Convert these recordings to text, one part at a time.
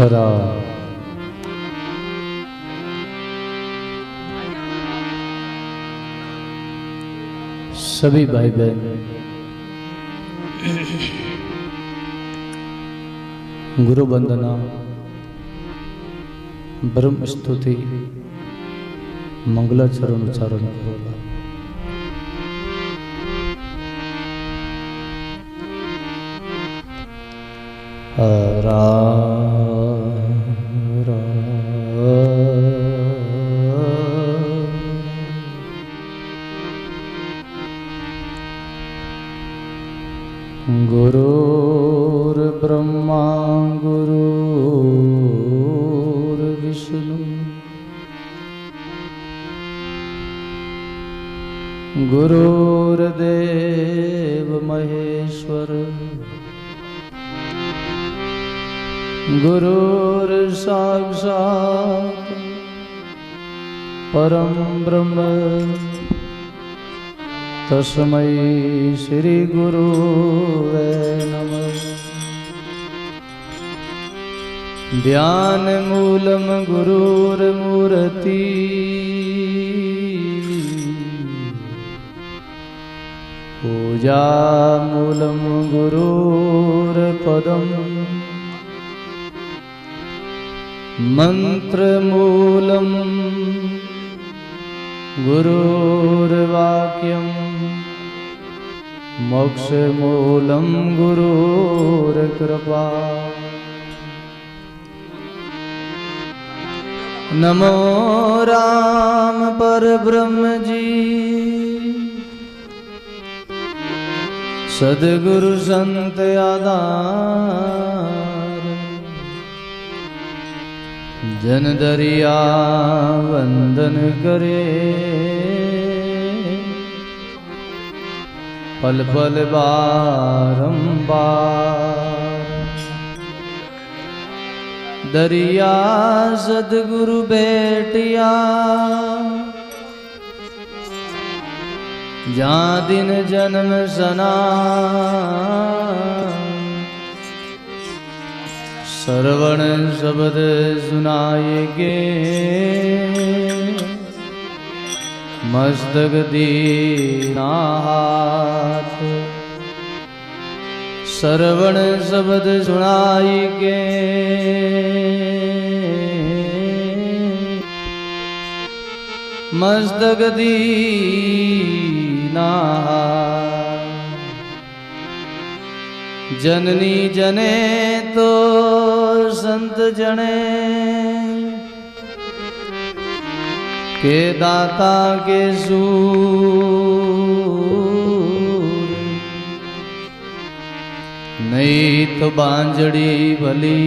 हरा सभी भाई बहन गुरु वंदना ब्रह्म स्तुति मंगलाचरण उच्चारण करोगा। हरा गुरुर्ब्रह्मा गुरुर्विष्णु गुरुर्देव महेश्वर गुरुर्साक्षात् परम ब्रह्म तस्मै श्री गुरुवे नमः। ध्यान मूलम गुरुर्मूर्ति पूजा मूलम गुरुर्पदम मंत्र मूलम गुरुर्वाक्यम मोक्ष मूलम गुरुर्कृपा। नमो राम परब्रह्म जी सद्गुरु संत आधार जन दरिया वंदन करे पल पल बारंबार। दरिया सद्गुरु बेटिया जहाँ दिन जन्म सना श्रवण शब्द सुनाएगे मस्तक दीना हाथ। श्रवण शब्द सुनाएगे मस्तक दीना हाथ। जननी जने तो संत जने के दाता के सूर नहीं तो बांजड़ी भली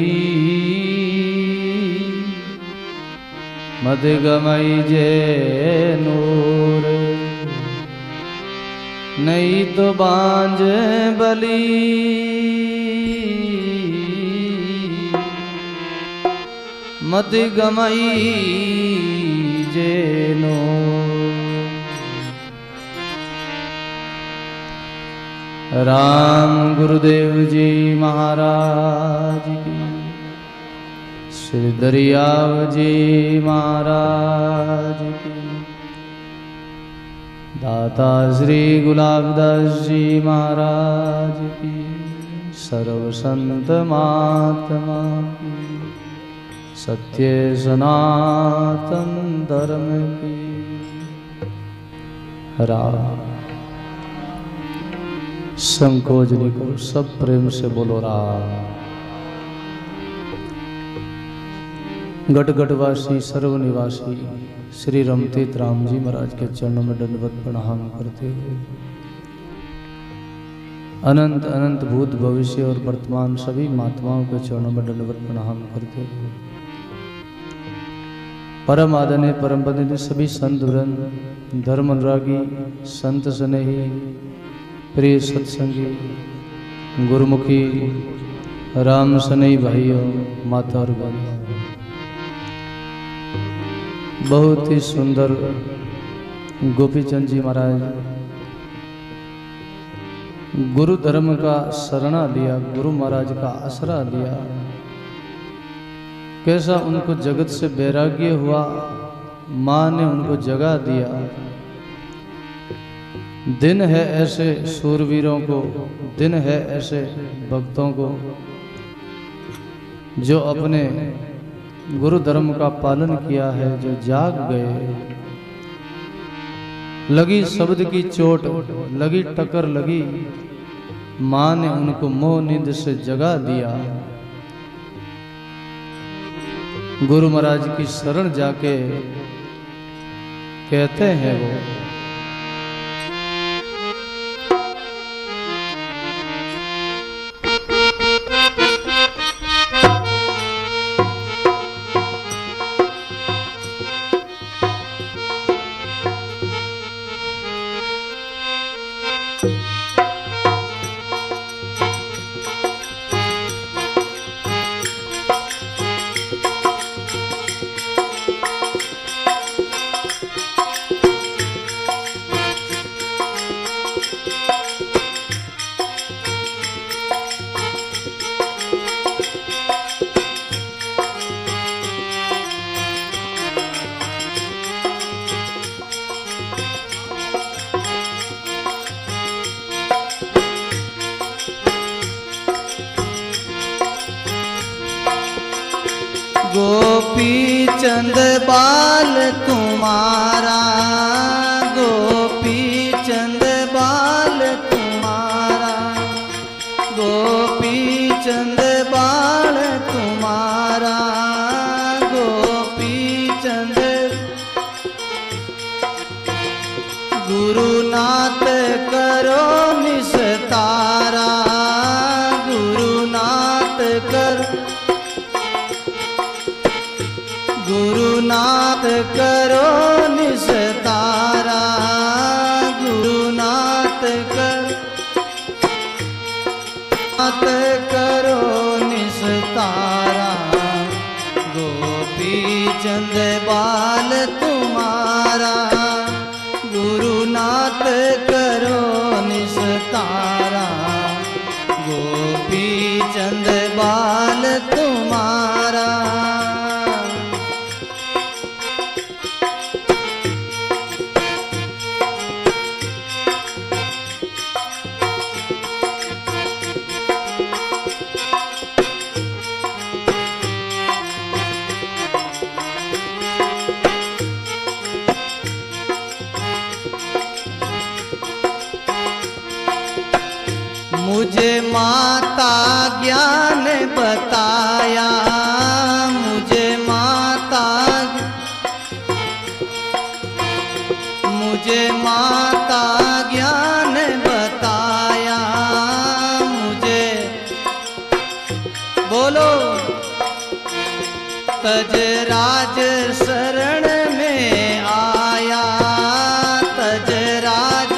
मद गमई जे नूर। नहीं तो बांझ बली मत गमई जेनो। राम गुरुदेव जी महाराज की, श्री दरियाव जी महाराज की, दाता श्री गुलाबदास जी महाराज की, सर्व संत महात्मा की, सत्य सनातन धर्म की। राम संकोच नहीं करो, सब प्रेम से बोलो राम। गट गटवासी सर्वनिवासी श्री रमतीत राम जी महाराज के चरणों में दंडवत प्रणाम करते हुए अनंत अनंत भूत भविष्य और वर्तमान सभी महात्माओं के चरणों में दंडवत प्रणाम करते हुए परम आदरणीय परम वंदनीय सभी संत वृंद, धर्म अनुरागी, संत स्नेही, प्रिय सत्संगी, गुरुमुखी, राम स्नेही भाइयों, माता और बहनों, बहुत ही सुंदर गोपीचंद जी महाराज गुरु धर्म का शरणा लिया, गुरु महाराज का आसरा लिया, कैसा उनको जगत से वैराग्य हुआ, माँ ने उनको जगा दिया। दिन है ऐसे सूरवीरों को, दिन है ऐसे भक्तों को जो अपने गुरु धर्म का पालन किया है, जो जाग गए। लगी शब्द की चोट, लगी टक्कर लगी, माँ ने उनको मोह नींद से जगा दिया। गुरु महाराज की शरण जाके कहते हैं वो, गोपी चंद बाल तुम्हारा, गोपी चंद बाल तुम्हारा, गोपी चंद बाल तुम्हारा, गोपी चंद गुरुनाथ करो निस्तारा, गुरुनाथ कर गुरुनाथ करो निस्तारा, गुरुनाथ करो निस्तारा। गोपी चंद बाल तुम्हारा, गुरुनाथ करो निस्तारा, गोपी चंद बाल तुम्हारा। मुझे माता ज्ञान बताया, मुझे माता ज्ञान बताया, मुझे बोलो तजराज शरण में आया, तजराज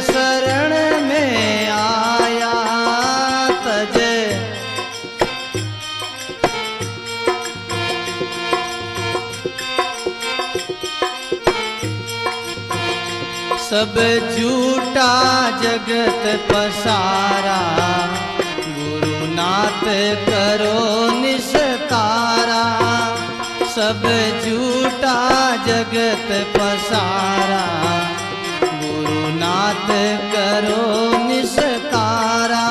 शरण में आया, सब झूठा जगत पसारा, गुरुनाथ करो निस्तारा, सब झूठा जगत पसारा, गुरुनाथ करो निस्तारा।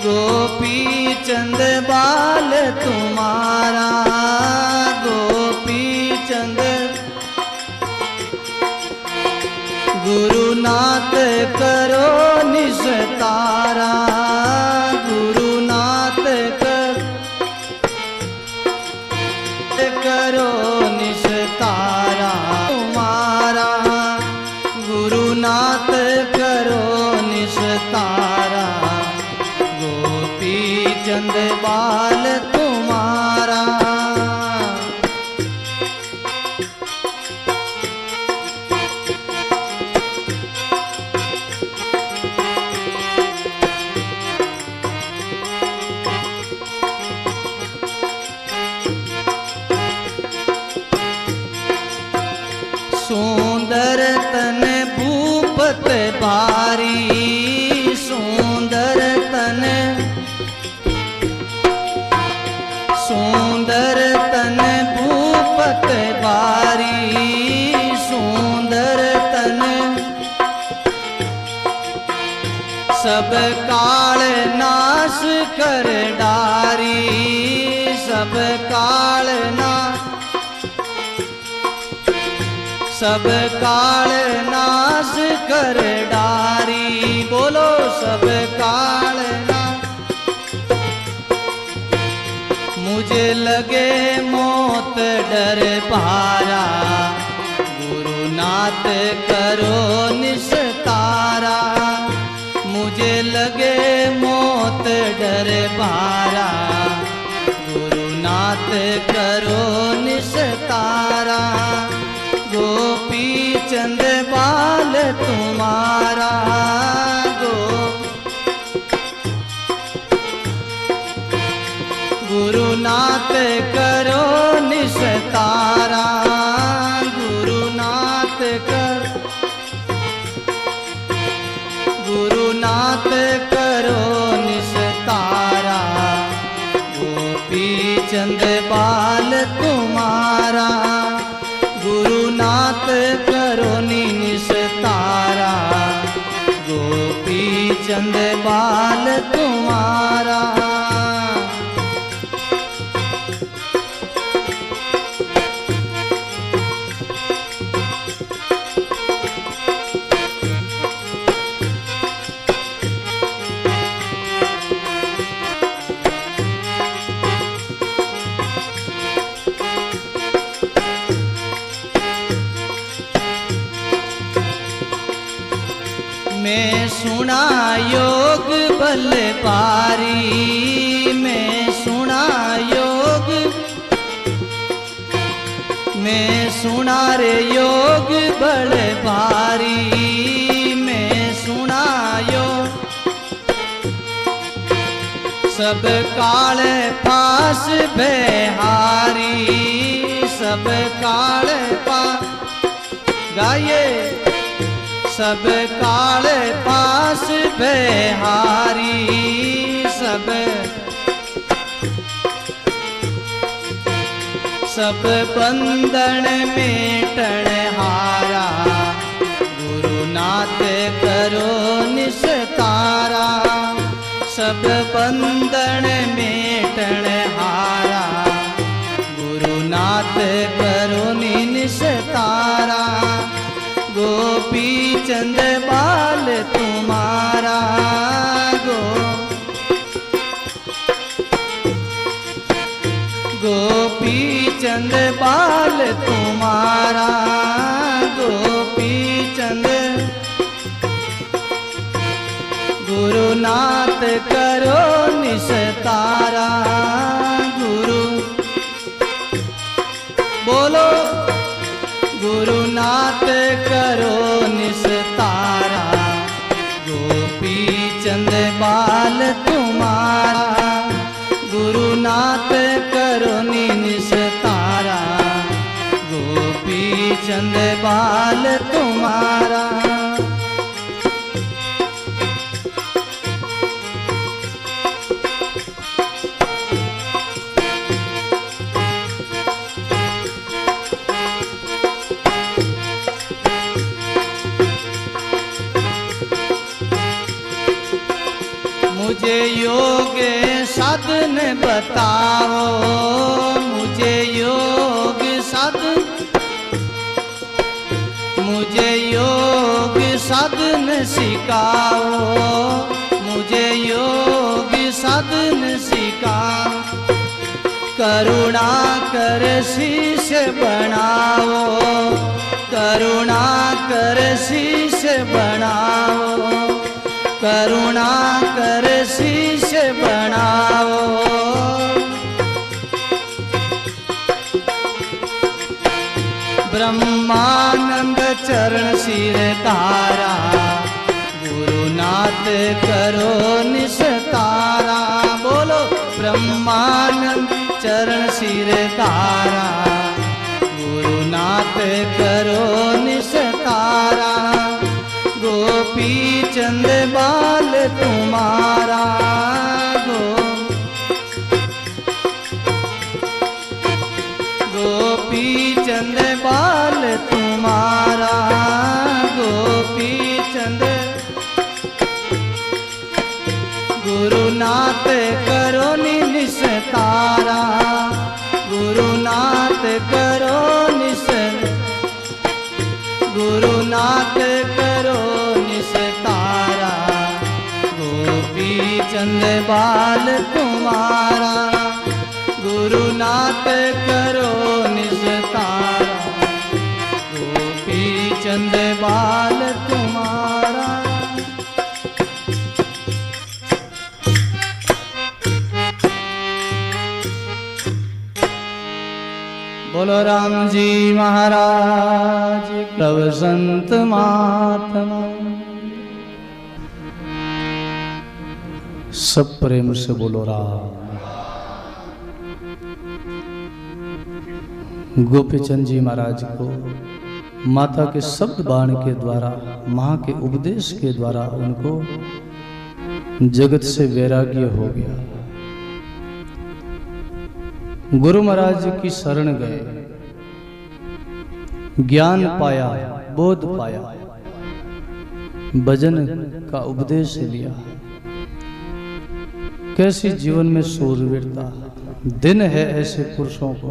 गोपी चंद बाल तुम्हारा, गोपी चंद गुरुनाथ करो निस्तारा, गुरुनाथ करो निस्तारा तुम्हारा, गुरुनाथ करो निस्तारा, गोपी चंद बाल तुम्हारा। सुंदर तन भूपत भारी, सुंदर सुंदर तन भूपत बारी, सुंदर तन सब काल नाश कर डारी, सब काल सब काल नाश कर डारी। बोलो सब काल नाश। मुझे लगे मौत डर भारा, गुरुनाथ करो निस्तारा। मुझे लगे मौत डर भारा, गुरुनाथ करो निस्तारा। गोपी चंद बाल तुम्हारा, गुरुनाथ करो निस्तारा, गुरुनाथ गुरुनाथ करो निस्तारा। गोपी चंद बाल तुम्हारा, गुरुनाथ करो निस्तारा। गोपी चंद बाल तुम्हारा। मैं सुना योग बल पारी, मैं सुना योग, मैं सुना रे योग बल पारी। मैं सुना योग सब काल पास बेहारी, सब काल पास गाये। सब काल पास बेहारी, सब बंधन मेटण हारा। गुरुनाथ करो निस्तारा, सब बंधन मेटण हारा। गुरुनाथ करो निस्तारा। गोपी चंद बाल तुम्हारा, गोपी चंद बाल तुम्हारा। गोपी चंद गुरुनाथ करो निस्तारा। गुरु बोलो गुरुनाथ करो निस्तारा। गोपी चंद बाल तुम्हारा, गुरुनाथ करो निस्तारा। गोपी चंद बाल तुम्हारा। मुझे योग साधन बताओ, मुझे योग साधन, मुझे योग साधन सिखाओ। मुझे योग साधन सिखाओ। करुणा कर शीश बनाओ, करुणा कर शीश बनाओ। करुणा कर शीश बनाओ। ब्रह्मानंद चरण सिर तारा, गुरुनाथ करो निस्तारा। बोलो ब्रह्मानंद चरण सिर तारा, गुरुनाथ करो निस्तारा। गोपी चंद बाल तुम्हारा। चंद बाल तुम्हारा, गोपी चंद गुरुनाथ करो निस्तारा, गुरुनाथ करो गुरुनाथ करो निस्तारा, गोपी चंद बाल तुम्हारा, गुरुनाथ करो निस्तारा, गोपी चंद बाल तुम्हारा। बोलो राम जी महाराज तब संत महात्मा। सब प्रेम से बोलो राम। गोपीचंद जी महाराज को माता के शब्द बाण के द्वारा, मां के उपदेश के द्वारा उनको जगत से वैराग्य हो गया। गुरु महाराज की शरण गए, ज्ञान पाया, बोध पाया, भजन का उपदेश लिया। कैसी जीवन में शूरवीरता। दिन है ऐसे पुरुषों को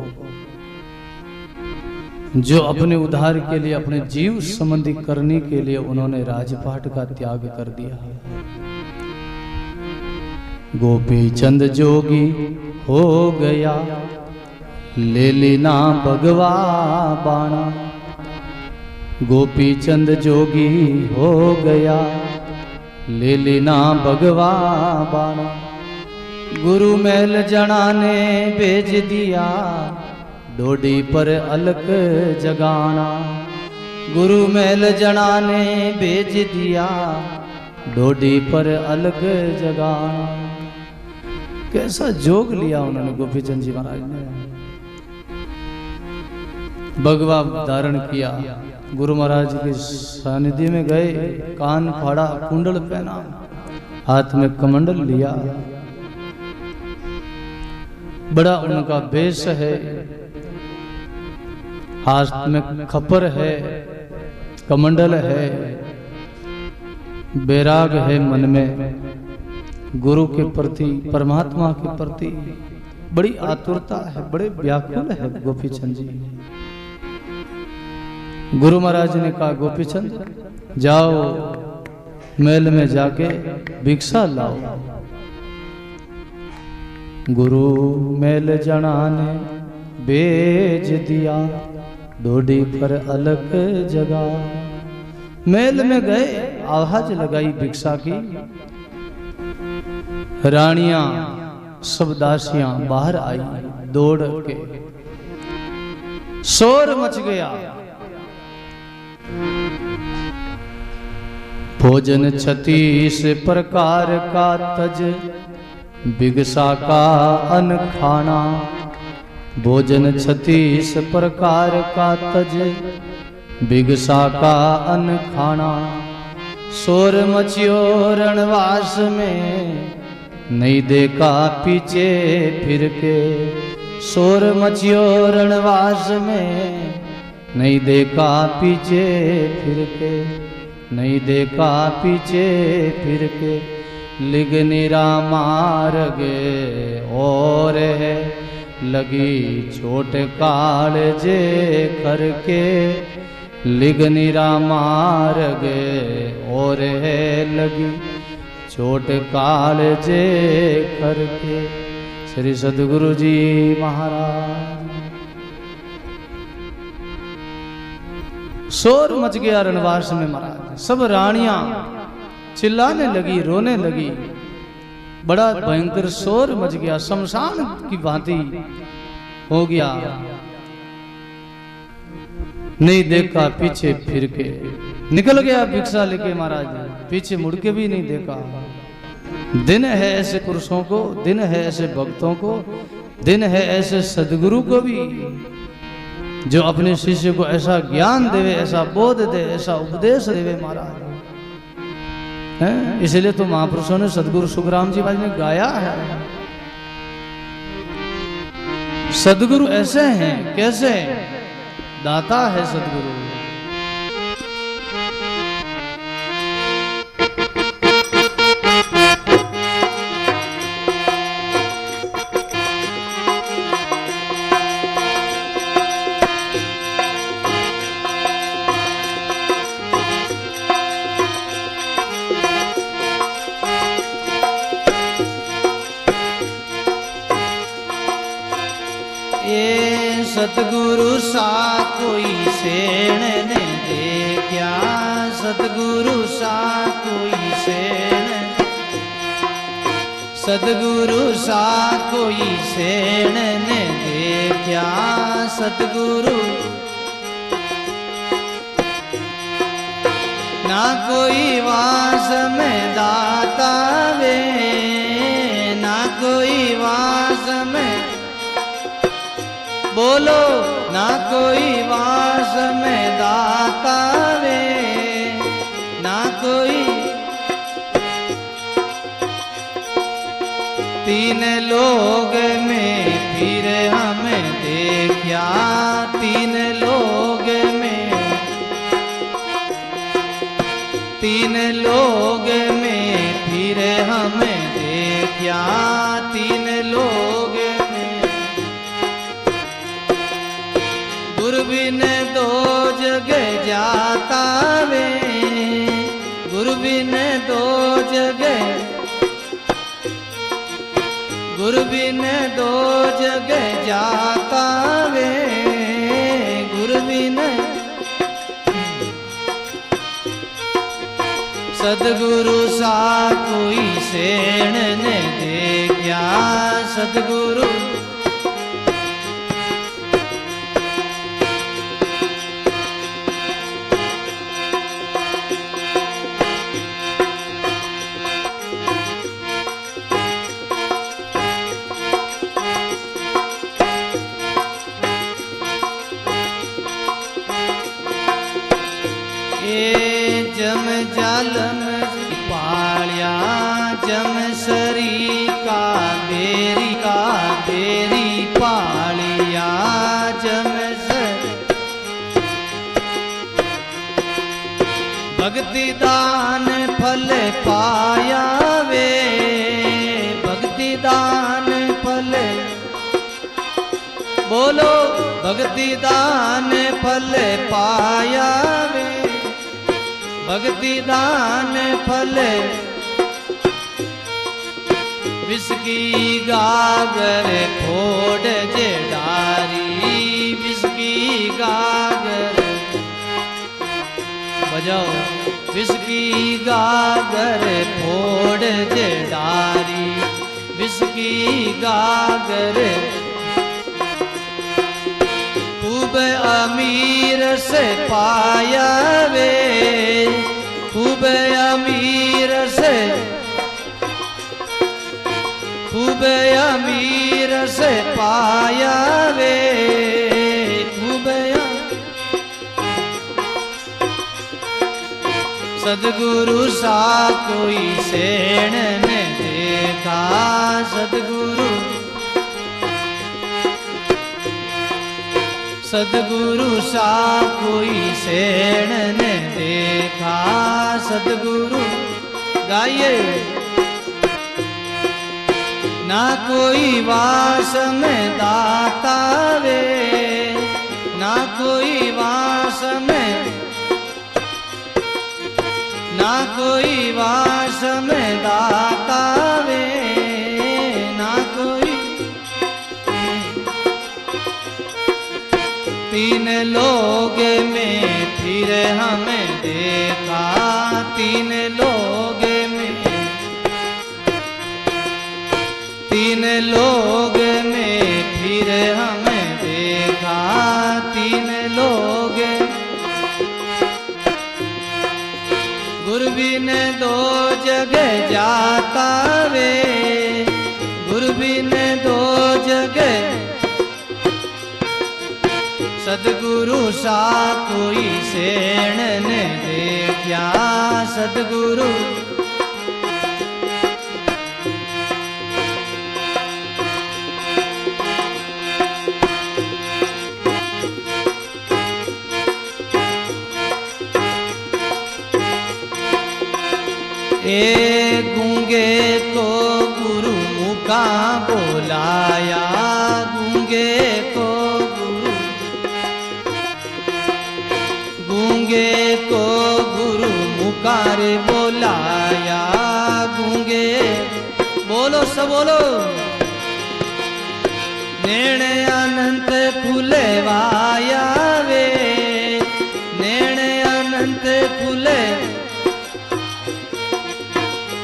जो अपने उद्धार के लिए, अपने जीव संबंधी करने के लिए उन्होंने राजपाट का त्याग कर दिया। गोपी चंद जोगी हो गया, ले लेना भगवा बाणा। गोपी चंद जोगी हो गया, ले लेना भगवा बाणा। गुरु महल जना ने भेज दिया, डोडी पर अलक जगाना। गुरु महल जना ने भेज दिया, डोडी पर अलग जगाना। कैसा जोग लिया उन्होंने गोपीचंद जी महाराज ने। भगवा धारण किया, गुरु महाराज के सानिध्य में गए, कान फाड़ा, कुंडल पहना, हाथ में कमंडल लिया। बड़ा उनका वेश है, हाथ में खपर है, कमंडल है, बैराग है मन में, गुरु के प्रति, परमात्मा के प्रति बड़ी आतुरता है, बड़े व्याकुल है गोपीचंद जी। गुरु महाराज ने कहा, गोपीचंद जाओ महल में जाके भिक्षा लाओ। गुरु महल जना ने भेज दिया, डोडी पर अलग जगा। महल में गए, आवाज लगाई भिक्षा की। रानियां, सब दासियां बाहर आई दौड़ के। शोर मच गया। भोजन 36 प्रकार का तज, भिक्षा का अन्न खाना। भोजन 36 प्रकार का तज, भिक्षा का अन्न खाना। शोर मचियो रणवास में, नहीं देखा पीछे फिर के। शोर मचियो रणवास में, नहीं देखा पीछे फिर के। नहीं देखा पीछे फिर के। लिगनिरा मार गे और है, लगी छोट काल जे करके। लिगनिरा मार गे और है, लगी छोट काल जे करके। श्री सद्गुरु जी महाराज। शोर मच गया रणवास में महाराज। सब रानियां चिल्लाने लगी, रोने लगी। बड़ा भयंकर शोर मच गया, शमशान की भांति हो गया। नहीं देखा पीछे फिर के, निकल गया भिक्षा लेके महाराज, पीछे मुड़ के भी नहीं देखा। दिन है ऐसे पुरुषों को, दिन है ऐसे भक्तों को, दिन है ऐसे सदगुरु को भी, जो अपने शिष्य को ऐसा ज्ञान देवे, ऐसा बोध दे, ऐसा उपदेश देवे महाराज। इसलिए तो महापुरुषों ने, सदगुरु सुखराम जी महाराज ने गाया है, सदगुरु ऐसे हैं। कैसे? दाता है सदगुरु। सतगुरु सा कोई सेण ने देखा, सतगुरु सा कोई सेण, सतगुरु सा कोई सेण ने देखा, सतगुरु ना कोई वास में दाता वे, ना कोई वास में, बोलो ना कोई वास में दाता वे, ना कोई, तीन लोग में फिर हमें देखा, तीन लोग में, तीन लोग में फिर हमें देखा, तीन लोग में, गुरबिन दो जगह जाता वे, गुरबिन दो जगह, गुरबिन दो जगह जाता वे, गुरबिन, सदगुरु सा कोई सेण ने देखा, सदगुरु जम जालम पालिया, जम सरी का बेरी पालिया, जम सर भक्ति दान फल पाया वे, भक्ति दान फल, बोलो भक्ति दान फल पाया वे, भक्ति दान फल, विस्की गागर फोड़ जे डारी, विस्की गागर बजाओ, विस्की गागर फोड़ जे डारी, विस्की गागर, खूब अमीर से पाया वे, खूब अमीर से, खूब अमीर से पाया वे, खूब, सदगुरु सा कोई सेण ने देखा, सदगुरु, सदगुरु सा कोई सेण ने देखा, सदगुरु, गाइए, ना कोई वास में दाता वे, ना कोई वास में, ना कोई वास में दाता वे, ना कोई, तीन लोग में फिर हमें देखा, तीन लोग में, तीन लोग में फिर हमें देखा, तीन लोग, गुरबिन दो जगह जाता वे, गुरबिन दो जगह, सदगुरु सा कोई सेण ने देखा, सदगुरु, ए गूंगे को गुरु मुका बोलाया, गूंगे को गुरु, गूंगे को गुरु मुकारे बोलाया, गूंगे बोलो सब बोलो। नेण अनंत खुले वाया वे, नेण अनंत खुले,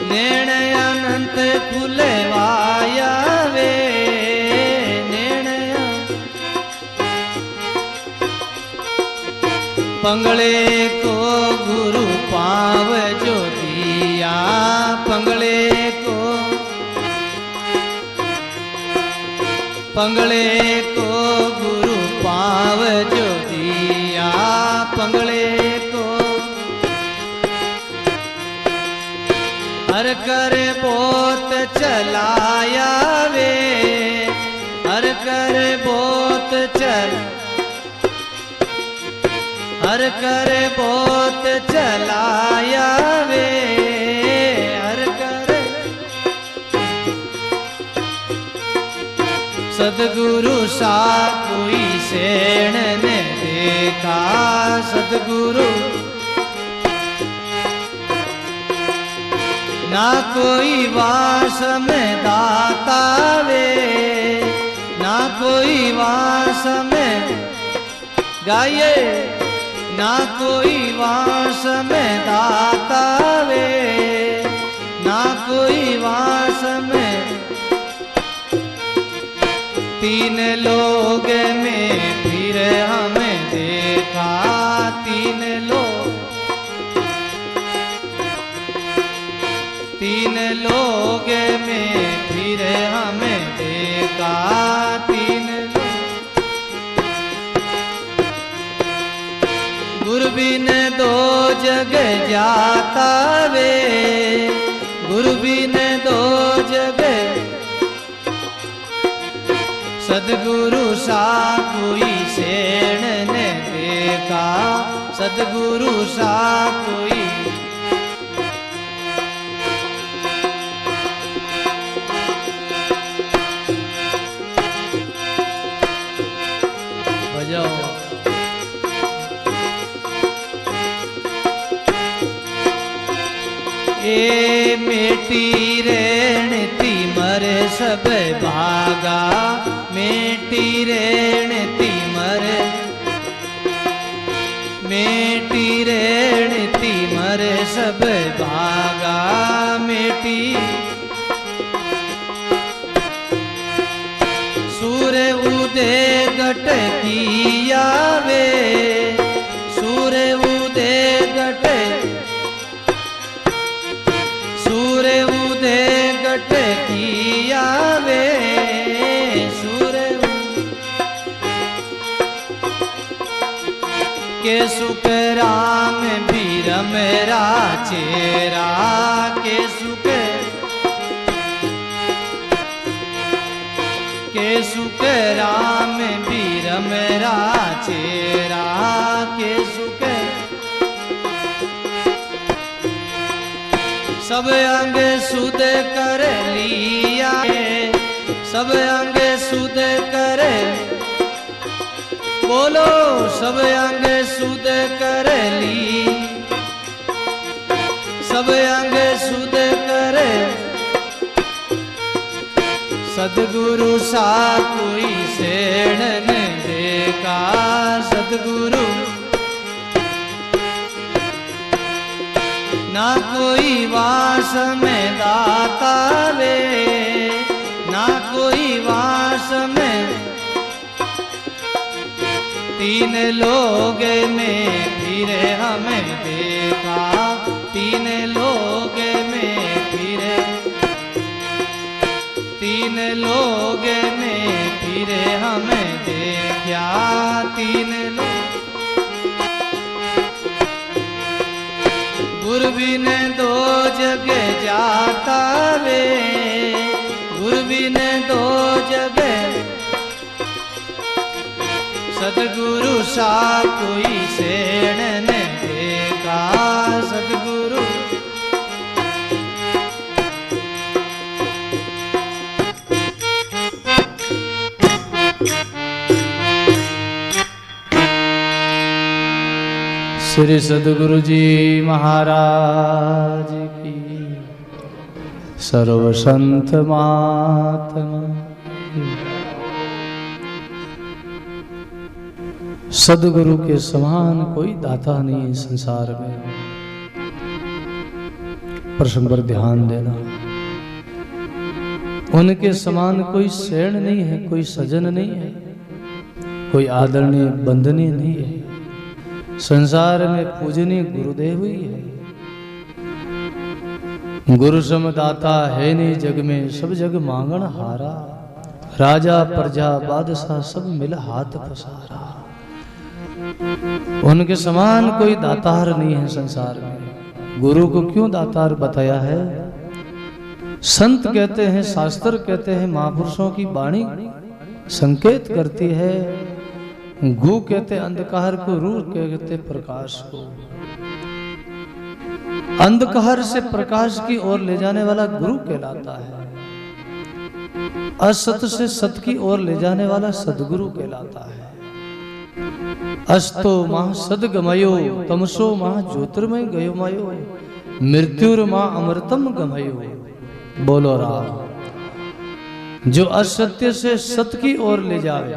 नेण अनंत खुले वाया वे, नेण पंगले को गुरु पाव जो दिया, पंगले को, पंगले को गुरु पाव जो दिया, पंगले को हर कर बोत चलाया वे, हर कर बोत चल, हर कर बोत चलाया वे, हर कर सदगुरु सा कोई सेण ने देखा, सदगुरु ना कोई वास में दाता वे, ना कोई वास में गाये, ना कोई वास में दाता वे, ना कोई वास में। तीन लोग में फिर हमें देखा, तीन लोग, तीन लोग में फिर हमें देखा, तीन लोग। गुरु बिन दो जग जाता वे, गुरु बिन दो जग, सदगुरु सा कोई सेण ने देखा, सदगुरु सा कोई। बजाओ ए मेटी रेणती मरे सब भागा, मेटी रेणती मरे, मेटी रेणती मरे सब भागा, मेटी सूर्य उदय घट किया वे, सूर्य उदय घट, सूर्य उदय घट किया वे, सूर्य के सुख राम बीरम चेरा, के सुख, के सुख राम बीरम चेरा, के सुख सब अंग सुध कर लिया, सब अंग सुध कर, बोलो सब अंग सुध कर ली, सब अंग सुध कर। सदगुरु सा कोई सेण ने देखा, सदगुरु ना कोई वास में दाता वे, ना कोई वास में। तीन लोग में फिर हमें देखा, तीन लोग में फिर, तीन लोग में फिर हमें देखा, तीन लोग। गुरु बिन दो जग जाता वे, गुरु बिन दो जग। सदगुरु सा कोई सेण ने देखा, सदगुरु श्री सद्गुरु जी महाराज की, सर्व संत महात्मा की। सद्गुरु के समान कोई दाता नहीं है संसार में। प्रसंग पर ध्यान देना। उनके समान कोई शरण नहीं है, कोई सजन नहीं है, कोई आदरणीय बंदनीय नहीं है। संसार में पूजनीय गुरुदेव ही है। गुरु समदाता है नहीं जग में, सब जग मांगन हारा। राजा प्रजा बादशाह सब मिल हाथ पसारा। उनके समान कोई दातार नहीं है संसार में। गुरु को क्यों दातार बताया है? संत कहते हैं, शास्त्र कहते हैं, महापुरुषों की वाणी संकेत करती है। गु कहते अंधकार को, रू कहते प्रकाश को। अंधकार से प्रकाश की ओर ले जाने वाला गुरु कहलाता है। असत से सत की ओर ले जाने वाला सदगुरु कहलाता है। अस्तो माह सदगमयो, तमसो माह ज्योतिर्मय गयो मयो, मृत्युर्मा अमृतम गमयो। बोलो राम। जो असत्य से सत्य की ओर ले जावे।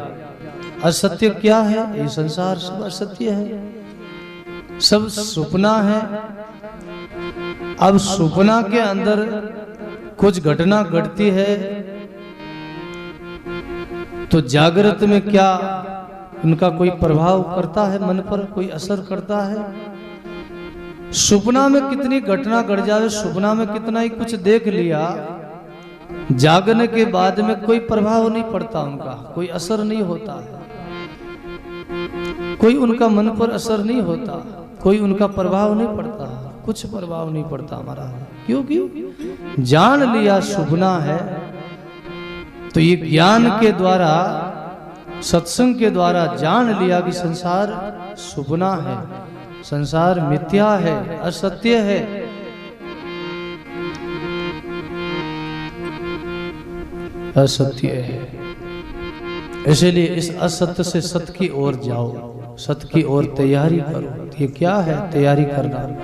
असत्य क्या है? ये संसार सब असत्य है, सब सुपना है। अब सुपना के अंदर कुछ घटना घटती है तो जागृत में क्या उनका कोई प्रभाव करता है? मन पर कोई असर करता है? सुपना में कितनी घटना घट जावे, सुपना में कितना ही कुछ देख लिया, जागने के बाद में कोई प्रभाव नहीं पड़ता, उनका कोई असर नहीं होता, कोई उनका मन पर असर नहीं होता, कोई उनका प्रभाव नहीं पड़ता, कुछ प्रभाव नहीं पड़ता हमारा। क्योंकि जान लिया सुपना है। तो ये ज्ञान के द्वारा, सत्संग के द्वारा जान लिया कि संसार सुपना है, संसार मिथ्या है, असत्य है। असत्य है। इसलिए इस असत्य से सत्य की ओर जाओ, सत्य की ओर तैयारी करो। ये क्या है तैयारी करना?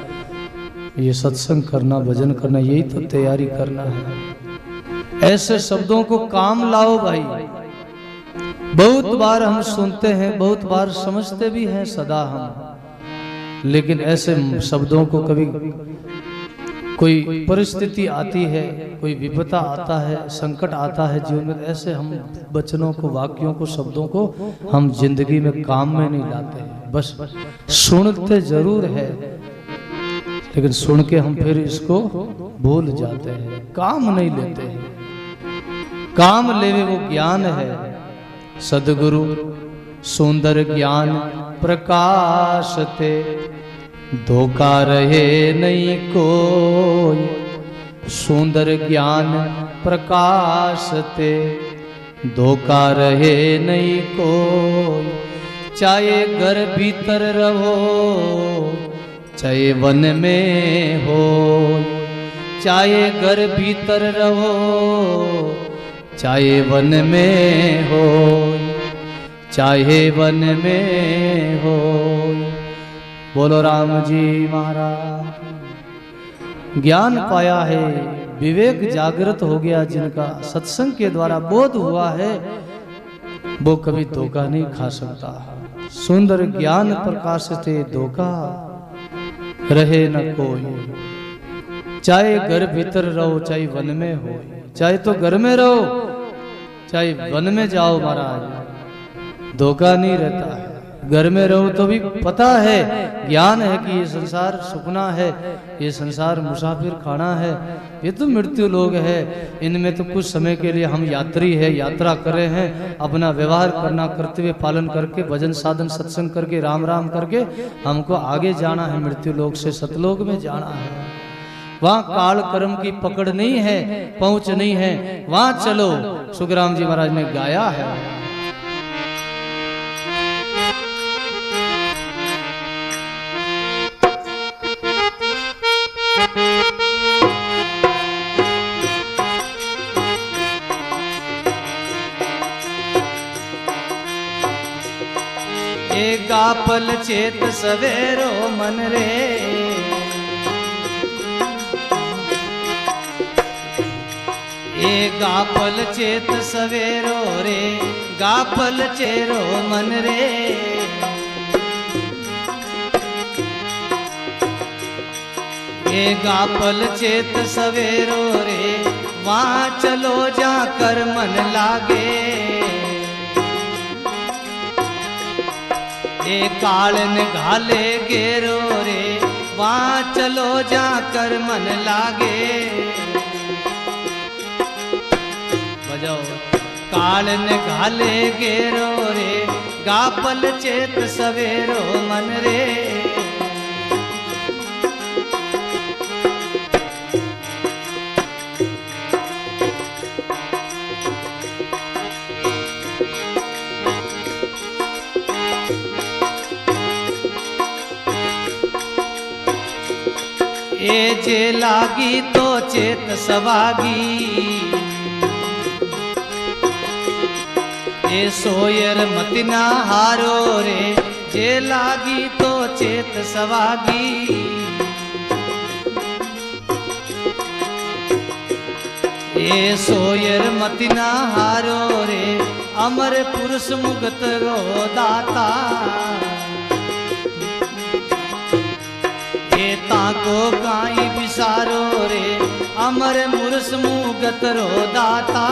ये सत्संग करना, भजन करना, यही तो तैयारी करना है। ऐसे शब्दों को काम लाओ भाई। बहुत बार हम सुनते हैं, बहुत बार समझते भी हैं सदा हम, लेकिन ऐसे शब्दों को कभी कोई परिस्थिति आती है, कोई विपदा आता है, संकट आता है जीवन में, ऐसे हम वचनों को, वाक्यों को, शब्दों को हम जिंदगी में काम में नहीं लाते हैं। बस सुनते जरूर है, लेकिन सुन के हम फिर इसको भूल जाते हैं, काम नहीं लेते हैं। काम लेवे वो ज्ञान है। सदगुरु सुंदर ज्ञान प्रकाश ते, धोखा रहे नहीं कोई। सुंदर ज्ञान प्रकाश ते, धोखा रहे नहीं कोई। चाहे घर भीतर रहो, चाहे वन में हो, चाहे घर भीतर रहो, चाहे वन में हो, चाहे वन में हो। बोलो राम जी महाराज। ज्ञान पाया है, विवेक जागृत हो गया, जिनका सत्संग के द्वारा बोध हुआ है, वो कभी धोखा नहीं खा सकता। सुंदर ज्ञान प्रकाश से, धोखा रहे न कोई। चाहे घर भीतर रहो, चाहे वन में हो, चाहे तो घर में रहो, चाहे वन में जाओ महाराज, धोखा नहीं रहता है। घर में रहो तो भी पता है, ज्ञान है कि ये संसार सुपना है, ये संसार मुसाफिर खाना है, ये तो मृत्यु लोग है। इनमें तो कुछ समय के लिए हम यात्री है, यात्रा कर रहे हैं। अपना व्यवहार करना, कर्तव्य पालन करके, भजन साधन सत्संग करके, राम राम करके हमको आगे जाना है, मृत्यु लोक से सतलोक में जाना है। वहां काल कर्म की पकड़ नहीं है, पहुंच नहीं है, वहां चलो। सुखराम जी महाराज ने गाया है। ए गापल चेत सवेरो मन रे, ए गापल चेत सवेरो रे, गापल चेरो मन रे। ए गापल चेत सवेरो रे, वहाँ चलो जाकर मन लागे। ए कालन घाले गेरो रे, वहाँ चलो जाकर मन लागे। बजाओ। कालन घाले गेरो रे, गापल चेत सवेरो मन रे। ए जे लागी तो चेत सवागी, ए सोयर मति ना हारो रे, जे लागी तो चेत सवागी। ए सोयर मति ना हारो रे, अमर पुरुष मुगत रो दाता। ए ताको काई बिसारो रे, अमर मुरुष मुगत रो दाता।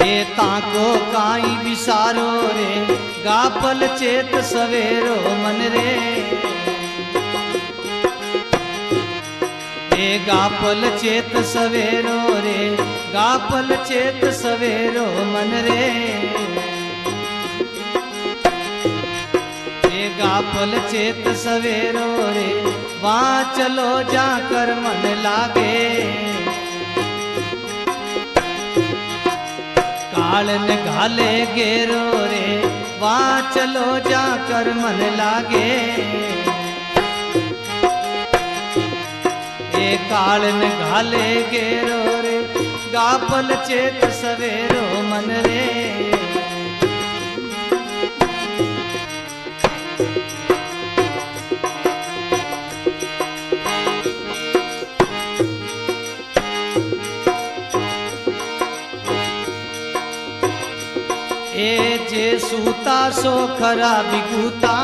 ए ताको काई बिसारो रे, गापल चेत सवेरो मन रे। ए गापल चेत सवेरो रे, गापल चेत सवेरो मन रे। गापल चेत सवेरो रे, वहाँ चलो जाकर मन लागे। कालन घाले गेरो रे, वहाँ चलो जाकर मन लागे। ए कालन घाले गेरो रे, गापल चेत सवेरो मन रे। ए जे सूता सो खरा बिगूता,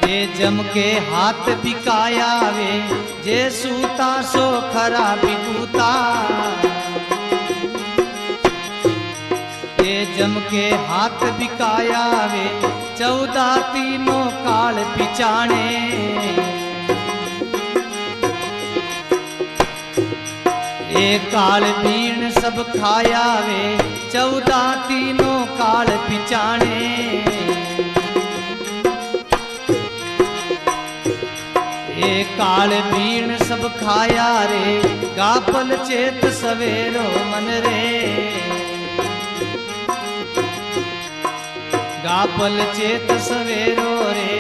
ए जम के हाथ बिकाया वे, जे सूता सो खरा बिगूता। ए जम के हाथ बिकाया वे, 14 तीनों काल पिचाणे। ए काल बीण सब खाया वे, 14 तीनों काल पिचाणे। ए काल बीण सब खाया रे, गापल चेत सवेरो मन रे। गापल चेत सवेरो रे,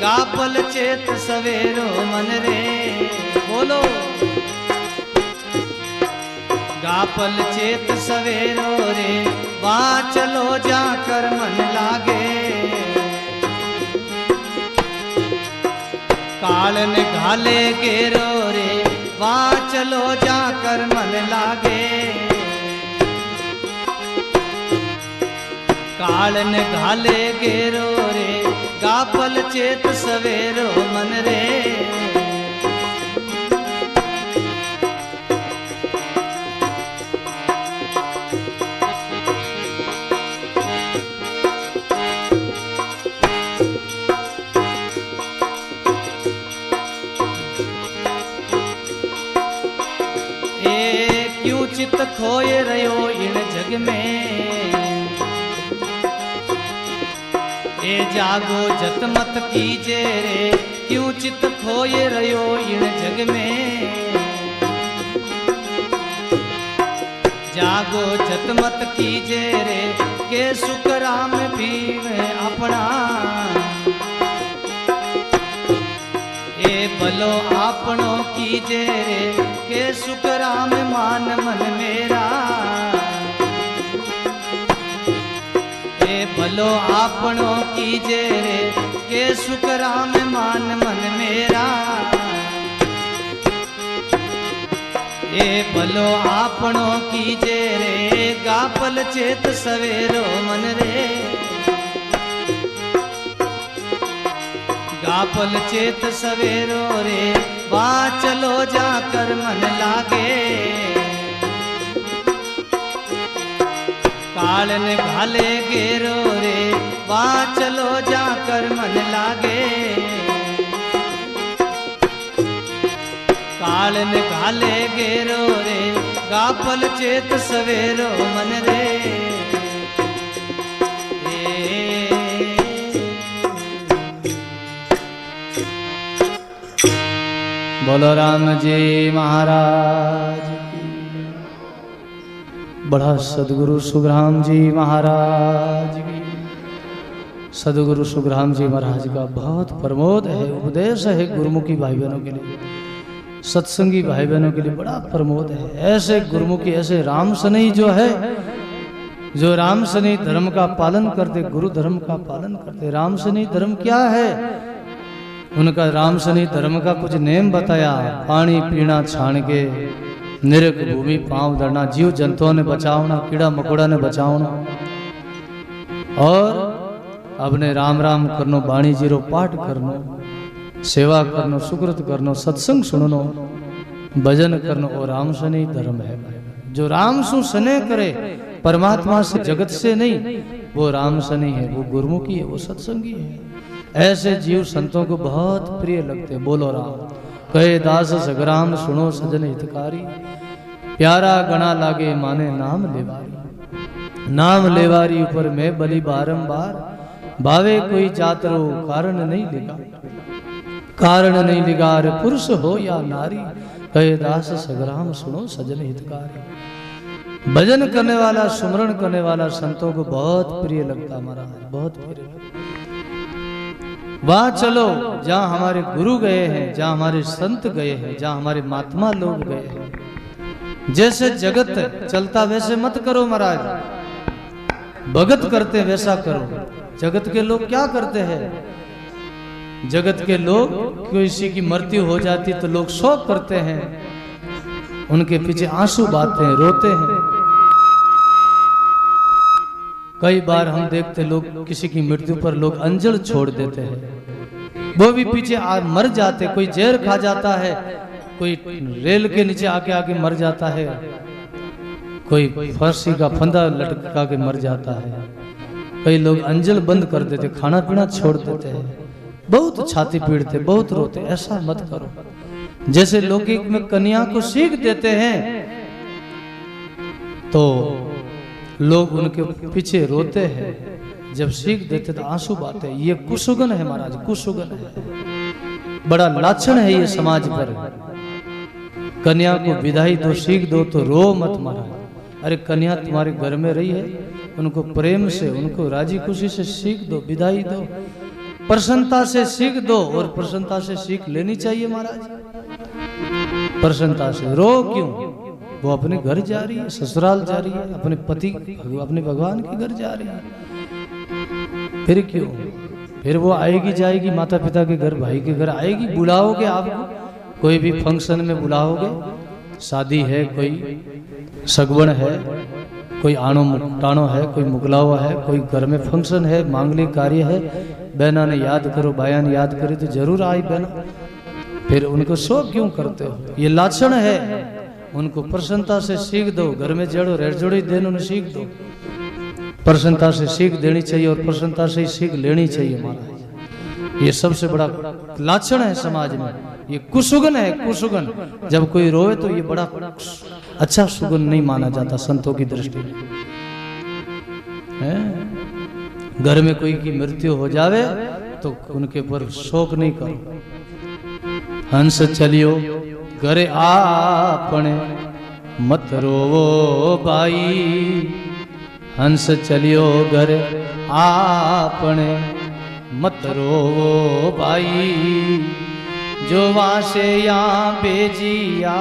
गापल चेत सवेरो मन रे। बोलो। गापल चेत सवेरो रे, वहाँ चलो जाकर मन लागे। कालन घाले गेरो रे, वहाँ चलो जाकर मन लागे। कालन घाले गेरो रे, गापल चेत सवेरो मन रे। क्यों चित खोए रहो इन जग में, ए जागो जत मत कीजे रे। क्यों चित खोए रहो इन जग में, जागो जत मत कीजे रे। के सुखराम भी अपना, ए भलो आपनो कीजे रे। के सुखराम मान मन मेरा, भलो आपनो कीजे रे के सुख राम मान मन मेरा। ए भलो आपनो कीजे रे गापल चेत सवेरो मन रे। गापल चेत सवेरो रे वा चलो जाकर मन लागे। कालन घाले गेरो रे वा चलो जाकर मन लागे। कालन घाले गेरो रे गापल चेत सवेरो मन रे। बोलो राम जी महाराज की। बड़ा सदगुरु सुखराम जी महाराज की। सदगुरु सुखराम जी महाराज का बहुत प्रमोद है, उपदेश है गुरुमुखी भाई बहनों के लिए, सत्संगी भाई बहनों के लिए बड़ा प्रमोद है। ऐसे गुरुमुखी, ऐसे राम सनई जो है, जो राम सनई धर्म का पालन करते, गुरु धर्म का पालन करते। राम सनई धर्म क्या है? उनका राम सनी धर्म का कुछ नेम बताया। पानी पीना छाण के, निरक भूमि पांव धरना, जीव जंतुओं ने बचावना, कीड़ा मकोड़ा ने बचावना, और अपने राम राम करनो, बाणी जीरो पाठ करनो, सेवा करनो, सुकृत करनो, सत्संग सुननो, भजन करनो, और राम सनी धर्म है। जो राम सु सने करे, परमात्मा से जगत से नहीं, वो राम सनी है, वो गुरुमुखी है, वो सत्संगी है। ऐसे जीव संतों को बहुत प्रिय लगते। बोलो राम कहे दास सगराम सुनो सजन हितकारी। प्यारा गणा लागे माने नाम लेवारी। नाम लेवारी ऊपर मैं बलि बारंबार। भावे कोई जातरो कारण नहीं लिगा। कारण नहीं लिगा रे पुरुष हो या नारी। कहे दास सगराम सुनो सजन हितकारी। भजन करने वाला, सुमरण करने वाला संतों को बहुत प्रिय लगता। हमारा बहुत प्रिय। वहां चलो जहां हमारे गुरु गए हैं, जहां हमारे संत गए हैं, जहां हमारे महात्मा लोग गए हैं। जैसे जगत चलता वैसे मत करो महाराज, भगत करते वैसा करो। जगत के लोग क्या करते हैं? जगत के लोग किसी की मृत्यु हो जाती तो लोग शोक करते हैं, उनके पीछे आंसू बहाते हैं, रोते हैं। कई बार हम देखते लोग किसी की मृत्यु पर लोग अंजल छोड़ देते हैं, वो भी पीछे मर जाते। कोई जहर खा जाता है, कोई रेल के नीचे आके मर जाता है, कोई फांसी का फंदा लटका के मर जाता है। कई लोग अंजल बंद कर देते, खाना पीना छोड़ देते हैं, बहुत छाती पीड़ते, बहुत रोते। ऐसा मत करो। जैसे लौकिक में कन्या को सीख देते हैं तो लोग उनके पीछे रोते हैं, जब सीख देते तो आंसू बहाते हैं। ये कुसुगन है महाराज, कुसुगन है, बड़ा लाछन है ये समाज पर। कन्या को विदाई दो, सीख दो तो रो मत महाराज। अरे कन्या तुम्हारे घर में रही है, उनको प्रेम से, उनको राजी खुशी से सीख दो, विदाई दो, प्रसन्नता से सीख दो। और प्रसन्नता से सीख लेनी चाहिए महाराज, प्रसन्नता से। रो क्यों? वो अपने घर जा रही है, ससुराल जा रही है, अपने पति, अपने भगवान के घर जा रही है। फिर क्यों? फिर वो आएगी जाएगी माता पिता के घर, भाई के घर आएगी। बुलाओगे आप, कोई भी फंक्शन में बुलाओगे, शादी है, कोई सगवण है, कोई आनो टाणो है, कोई मुगलावा है, कोई घर में फंक्शन है, मांगलिक कार्य है, बहना ने याद करो, भाया ने याद करे तो जरूर आई बहना। फिर उनको शोक क्यों करते हो? ये लाछन है। उनको प्रसन्नता से सीख दो। घर में जड़ो रेड़ जोड़ी देन उन्हें सीख दो। प्रसन्नता से सीख देनी चाहिए और प्रसन्नता से ही सीख लेनी चाहिए महाराज। ये सबसे बड़ा लाछन है समाज में, ये कुसुगन है, कुसुगन। जब कोई रोए तो ये बड़ा अच्छा सुगन नहीं माना जाता संतों की दृष्टि में। घर में कोई की मृत्यु हो जावे तो उनके ऊपर शोक नहीं करो। हंस चलियो घरे आपने मत रोवो भाई। हंस चलियो घर आपने मत रोवो भाई। जो वासे या बेजिया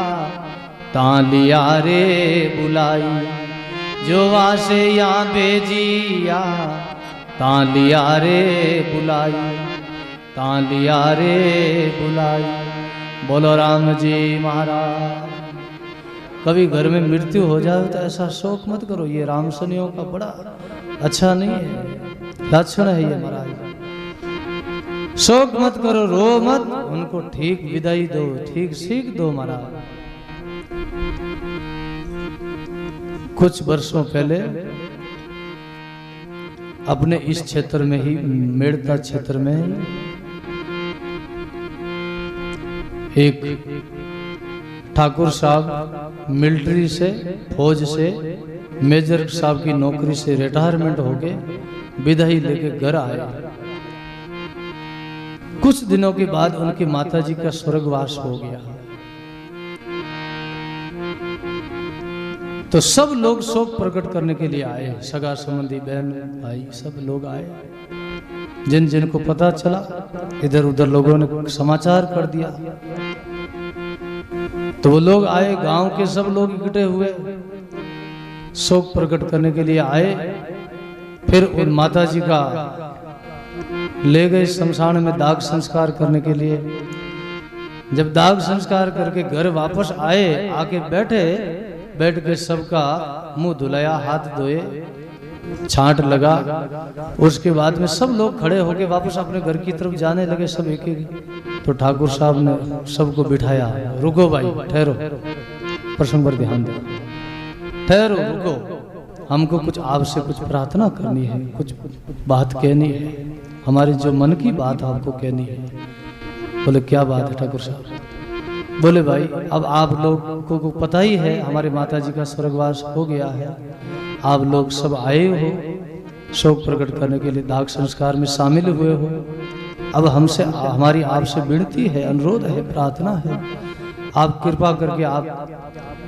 तालिया रे बुलाई। जो वासे या बेजिया तालिया रे बुलाई, तालिया रे बुलाई। बोलो राम जी महाराज। कभी घर में मृत्यु हो जाए तो ऐसा शोक मत करो, ये राम सनियों का बड़ा अच्छा नहीं है, लक्षण है ये महाराज। शोक मत करो, रो मत, उनको ठीक विदाई दो, ठीक सीख दो महाराज। कुछ वर्षों पहले अपने इस क्षेत्र में ही, मेड़ता क्षेत्र में एक ठाकुर साहब मिलिट्री से, फौज से, मेजर साहब की नौकरी से रिटायरमेंट होके विदाई लेके घर आए। कुछ दिनों के बाद उनकी माताजी का स्वर्गवास हो गया। तो सब लोग शोक प्रकट करने के लिए आए, सगा संबंधी, बहन भाई सब लोग आए। जिन जिन को पता चला, इधर उधर लोगों ने समाचार कर दिया। तो वो लोग आए, गांव के सब लोग इकट्ठे हुए, शोक प्रकट करने के लिए आए। फिर उन माताजी का ले गए शमशान में दाग संस्कार करने के लिए। जब दाग संस्कार करके घर वापस आए, आके बैठ के सबका मुंह धुलाया, हाथ धोए, छांट लगा। उसके बाद में सब लोग खड़े होके वापस अपने घर की तरफ जाने लगे, सब एक एक। तो ठाकुर साहब ने सबको बिठाया, रुको भाई, ठहरो, प्रसंग पर ध्यान दो, ठहरो, रुको, हमको कुछ आपसे कुछ प्रार्थना करनी है, कुछ बात कहनी है, हमारी जो मन की बात आपको कहनी है। बोले क्या बात है ठाकुर साहब? बोले भाई, अब आप लोग को पता ही है हमारे माताजी का स्वर्गवास हो गया है, आप लोग सब आए हो शोक प्रकट करने के लिए, दाग संस्कार में शामिल हुए हो। अब हमसे, हमारी आपसे विनती है, अनुरोध है, प्रार्थना है, आप कृपा करके आप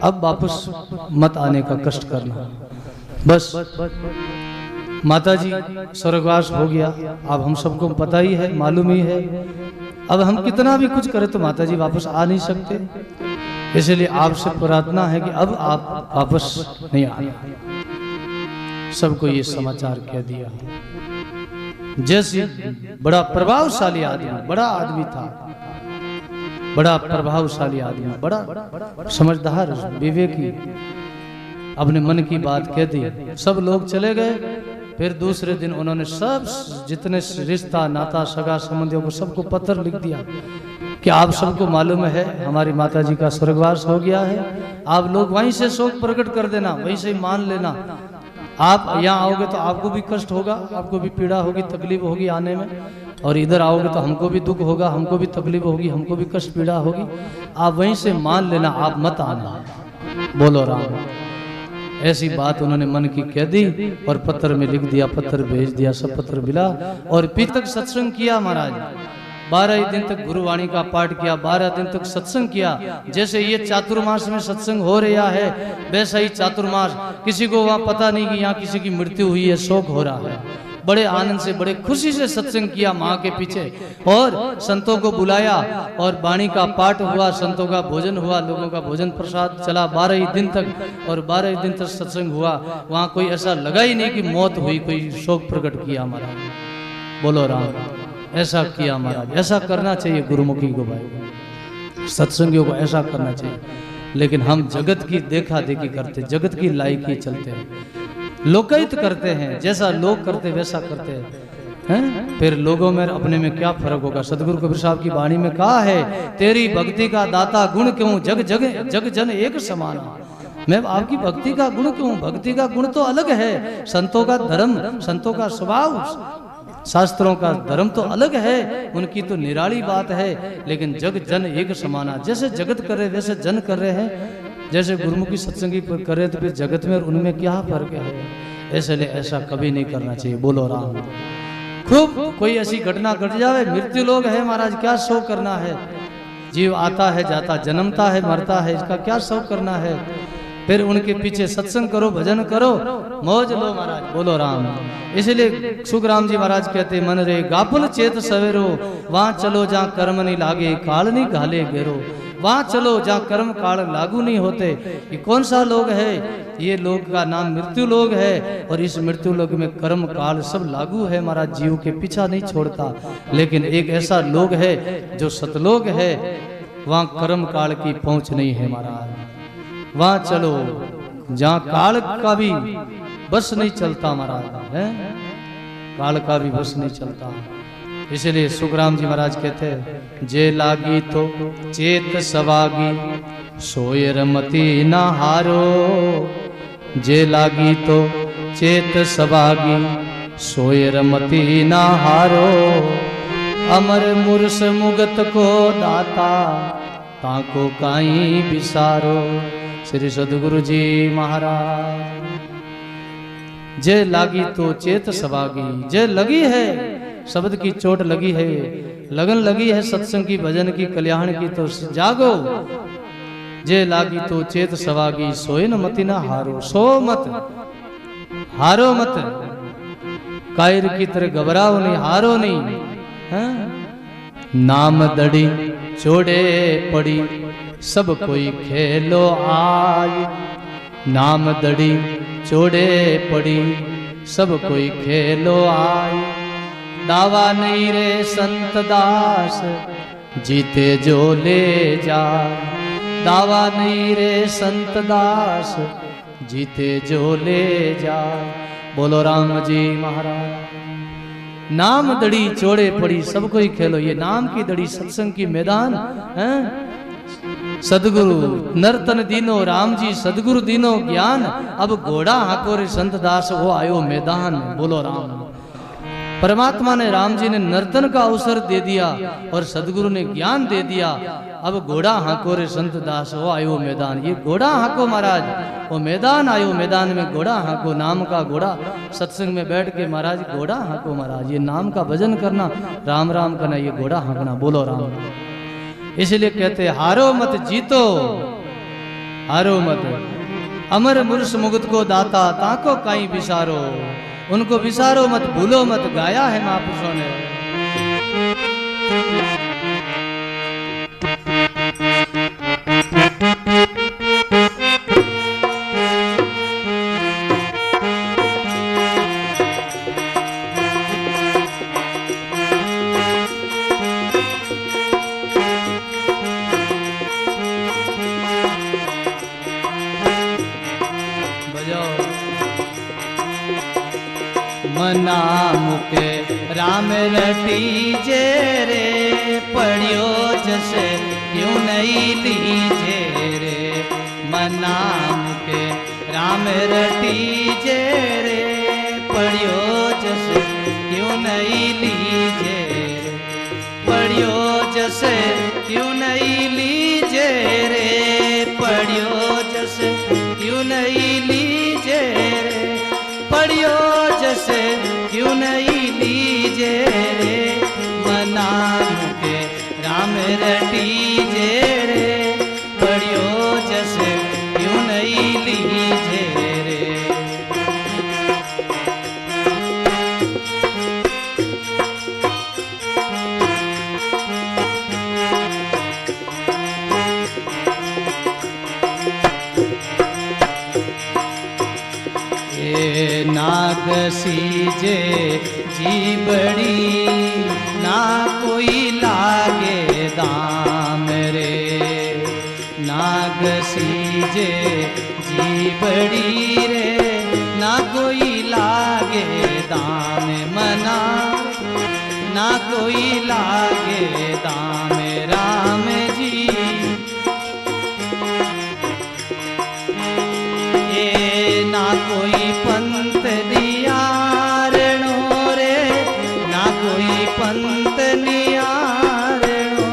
अब वापस मत आने का कष्ट करना। बस माताजी स्वर्गवास हो गया, अब हम सबको पता ही है, मालूम ही है। अब हम कितना भी कुछ करें तो माताजी वापस आ नहीं सकते, इसलिए आपसे प्रार्थना है कि अब आप वापस नहीं आना। सबको ये समाचार कह दिया। जैसे बड़ा प्रभावशाली आदमी, बड़ा आदमी था, बड़ा प्रभावशाली आदमी, बड़ा समझदार, विवेकी, अपने मन की बात कह दी। सब लोग चले गए। फिर दूसरे दिन उन्होंने सब जितने रिश्ता नाता सगा संबंधियों को सबको पत्र लिख दिया कि आप सबको मालूम है हमारी माताजी का स्वर्गवास हो गया है, आप लोग वहीं से शोक प्रकट कर देना, वहीं से मान लेना। आप यहाँ आओगे तो आपको भी कष्ट होगा, आपको भी पीड़ा होगी, तकलीफ होगी आने में, और इधर आओगे तो हमको भी दुख होगा, हमको भी तकलीफ होगी, हमको भी कष्ट पीड़ा होगी। आप वहीं से मान लेना, आप मत आना। बोलो राम। ऐसी बात उन्होंने मन की कह दी और पत्र में लिख दिया, पत्र भेज दिया, सब पत्र मिला। और फिर तक सत्संग किया महाराज, 12 दिन तक गुरुवाणी का पाठ किया, 12 दिन तक सत्संग किया। जैसे ये चातुर्मास में सत्संग हो रहा है, वैसा ही चातुर्मास, किसी को वहाँ पता नहीं कि यहाँ किसी की मृत्यु हुई है, शोक हो रहा है। बड़े आनंद से, बड़े खुशी से सत्संग किया माँ के पीछे, और संतों को बुलाया और वाणी का पाठ हुआ, संतों का भोजन हुआ, लोगों का भोजन प्रसाद चला 12 दिन तक, और 12 दिन तक सत्संग हुआ। वहाँ कोई ऐसा लगा ही नहीं कि मौत हुई, कोई शोक प्रकट किया महाराज। बोलो राम। ऐसा किया महाराज, ऐसा करना चाहिए गुरुमुखी को भाई, सत्संगियों को ऐसा करना चाहिए। लेकिन हम जगत की देखा देखी करते, जगत की लायकी चलते हैं, लोकायत करते हैं, जैसा लोग करते वैसा करते हैं। फिर लोगों में अपने में क्या फर्क होगा? सदगुरु कबीर साहब की वाणी में कहा है, तेरी भक्ति का दाता गुण क्यों जग जग जग जन एक समान। मैं आपकी भक्ति का गुण क्यों? भक्ति का गुण तो अलग है, संतों का धर्म, संतों का स्वभाव, शास्त्रों का धर्म तो अलग है, उनकी तो निराली बात है। लेकिन जग जन एक समाना, जैसे जगत कर रहे वैसे जन कर रहे हैं, जैसे गुरुमुखी सत्संगी करे तो फिर जगत में और उनमें क्या फर्क है? इसलिए ऐसा कभी नहीं करना चाहिए। बोलो राम। खूब कोई ऐसी घटना घट जावे, मृत्यु लोग है महाराज, क्या शोक करना है? जीव आता है जाता, जन्मता है मरता है, इसका क्या शोक करना है? फिर उनके पीछे सत्संग करो, भजन करो, मौज लो महाराज। बोलो राम। इसलिए सुखराम जी महाराज कहते, मन रे गाफल चेत सवेरो, वहां चलो जहाँ कर्म नहीं लागे, काल नहीं घाले घेरो। वहां चलो जहाँ कर्म काल लागू नहीं होते। ये कौन सा लोग है? ये लोग का नाम मृत्यु लोग है, और इस मृत्यु लोग में कर्म काल सब लागू है महाराज, जीव के पीछा नहीं छोड़ता। लेकिन एक ऐसा लोग है जो सतलोग है, वहां कर्म काल की पहुंच नहीं है महाराज। वहां चलो जहाँ काल का भी बस नहीं चलता महाराज, है काल का भी बस नहीं चलता। इसलिए सुखराम जी महाराज कहते हैं, जे लागी तो चेत सवागी सोय रमती ना हारो। जे लागी तो चेत सवागी सोय रमती ना हारो। अमर मुरस मुगत को दाता ताको काई बिसारो। श्री सदगुरु जी महाराज। जे लागी तो चेत सवागी, जे लगी है शब्द की चोट लगी है, लगन लगी है सत्संग की, भजन की, कल्याण की, तो जागो। जे लागी तो चेत सवागी सोए न मति ना हारो। सो मत, हारो मत, कायर की तरह घबराओ नहीं, हारो नहीं, है? नाम दड़ी चोड़े पड़ी सब कोई खेलो आय। नाम दड़ी चोड़े पड़ी सब कोई खेलो आय। दावा नहीं रे संत दास जीते जो ले जा। दावा नहीं रे संत दास जीते जो ले जा। बोलो राम जी महाराज। नाम दड़ी चोड़े पड़ी सब कोई खेलो, ये नाम की दड़ी सत्संग की मैदान है। सदगुरु नर्तन दीनो राम जी सदगुरु दीनो ज्ञान। अब घोड़ा हाको रे संत दास वो आयो मैदान। बोलो राम। परमात्मा ने राम जी ने नर्तन का अवसर दे दिया और सदगुरु ने ज्ञान दे दिया। अब घोड़ा हाको रे संत दास वो आयो मैदान। ये घोड़ा हाको महाराज, वो मैदान आयो, मैदान में घोड़ा हाको, नाम का घोड़ा। सत्संग में बैठ के महाराज घोड़ा हाको महाराज, ये नाम का भजन करना, राम राम करना, ये घोड़ा हाकना। बोलो राम। इसलिए कहते हारो मत जीतो, हारो मत। अमर मुर्स मुगत को दाता ताको काई बिसारो। उनको विसारो मत, भूलो मत, गाया है महापुरुषों ने। मना मुके राम रटी जे रे पढ़ियो जसे क्यों नहीं लीजे रे। मना मुके राम रटी जे रे पढ़ियो जसे क्यों नहीं लीजे रे। पढ़ियो जसे क्यों नहीं लीजे रे। पढ़ियो जसे क्यों नहीं लीजे रे। पढ़ियो जसे क्यों नहीं लीजे रे। मना मुके राम रटी जे रे पढ़ियो जसे क्यों नहीं लीजे रे। नाग सीजे जी बड़ी ना कोई लागे दाम रे। नाग सीजे जी बड़ी रे ना कोई लागे दाम। मना ना कोई लागे दाम राम जी। ये ना कोई पंत नियारणो रे, ना कोई पंत नियारणो।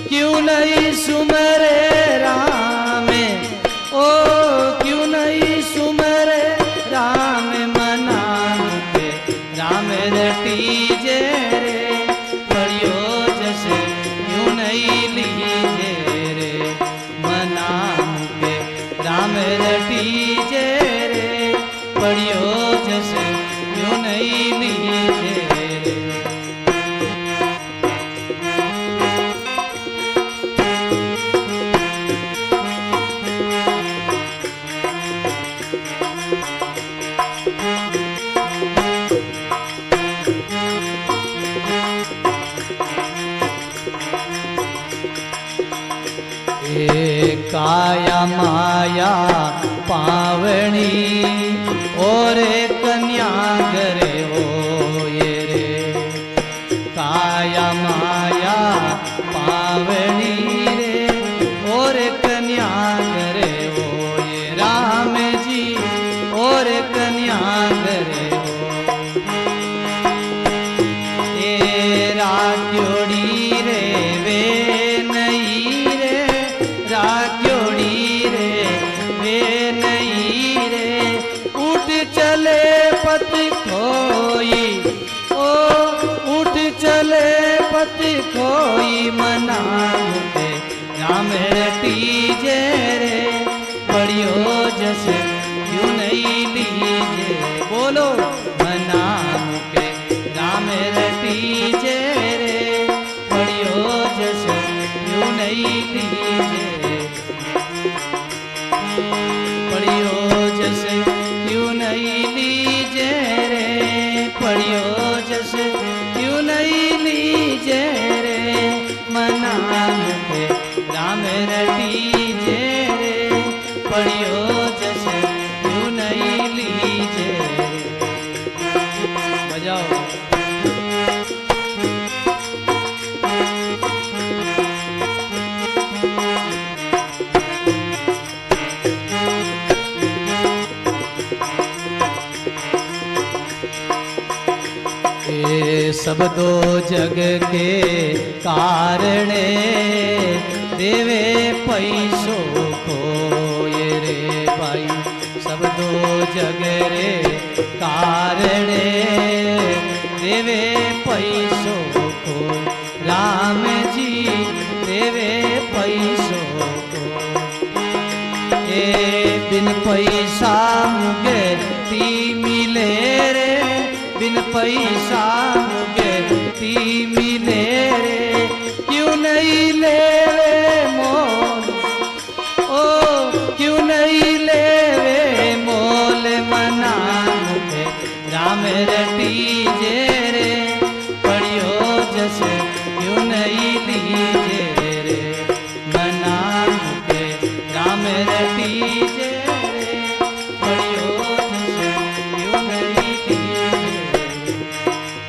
क्यों नहीं सुमरे राम ओ क्यों नहीं सुमरे राम। मना के राम रटी जे रे पढ़ियो जसे क्यों नहीं लीजे रे। मना के राम रटी जे रे काया माया पावनी और कन्या करे हो ये रे। काया माया पावनी रे और कन्या करे हो ये राम जी और कन्या करे हो। ए राख्योड़ी रे वे नहीं रे, राख्योड़ी रे वे नहीं रे, उठ चले पत खोई ओ, उठ चले पत खोई मना मुझे राम रटीजे रे। पढ़ियो जस क्यों नहीं लीजे, बोलो मना मुझे राम रटीजे रे। पढ़ियो जस क्यों नहीं लीजे, पढ़ियो जस क्यों नहीं लीजे रे। पढ़ियो जस क्यों नहीं लीजे रे, मना मुझे राम रटीजे रे। पढ़ियो जस क्यों नहीं लीजे रे। बजाओ। ये सब दो जग के कारणे देवे पैसो को ये रे भाई। सब दो जग रे कारणे देवे पैसो को, राम जी देवे पैसो को। ये बिन पैसा मुझे ती मिले रे, बिन पैसा मुझे ती मिले रे। क्यों नहीं लेवे मोल ओ, क्यों नहीं लेवे मोल मना मुझे राम रटीजे रे। पढ़ियो जस क्यों नहीं लीजे रे, मना मुझे राम रटीजे रे। पढ़ियो जस क्यों नहीं लीजे,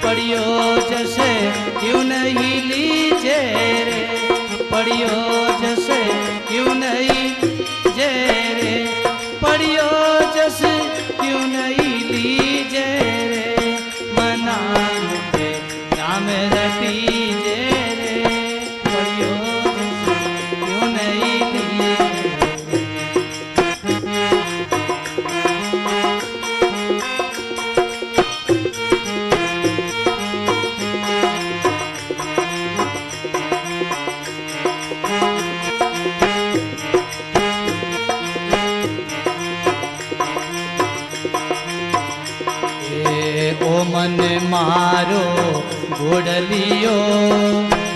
पढ़ियो जैसे क्यों नहीं लीजे रे। पढ़ियो जैसे क्यों नहीं जे रे, पढ़ियो जैसे क्यों नहीं लीजे रे। मना मुझे राम रटीजे रे। पढ़ियो जैसे क्यों नहीं लीजे। ओ मन मारो घोड़लियो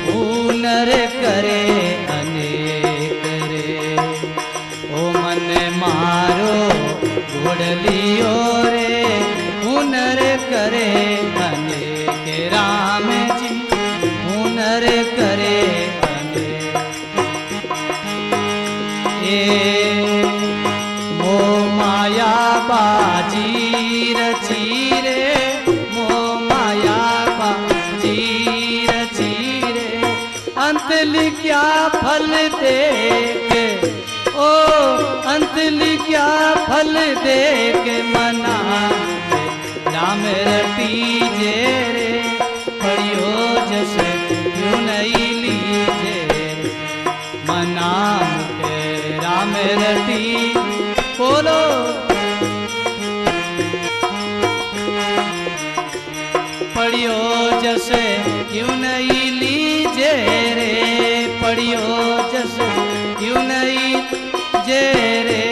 हुनर करे अनेक रे। ओ मन मारो घोड़लियो रे हुनर करे अनेक, राम जी हुनर करे अनेक। ए मो माया बाजी रची रे, मो माया बाजी रची रे। अंत लिखा फल देख ओ, अंत लिखा फल देख मना राम रटीजे रे। पढ़ियो जस क्यों नहीं लीजे, मना मुझे राम रटी। बोलो पढ़ियो जैसे क्यों नहीं लीजे रे। पढ़ियो जैसे क्यों नहीं जे रे।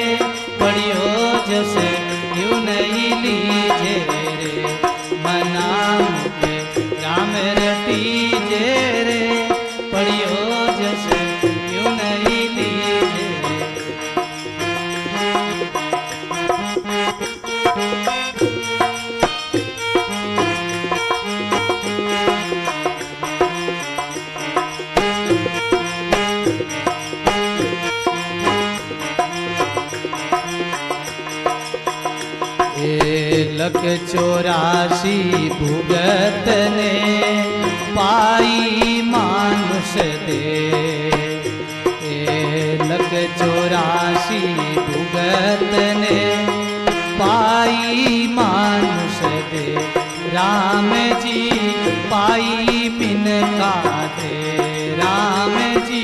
पढ़ियो जैसे क्यों नहीं लीजे रे, मना मुझे राम रटीजे रे। पढ़ियो जैसे क्यों नहीं लीजे। लख 84 भुगत ने पाई मानुष दे, लख 84 भुगत ने पाई मानुष दे, राम जी पाई बिन का दे, राम जी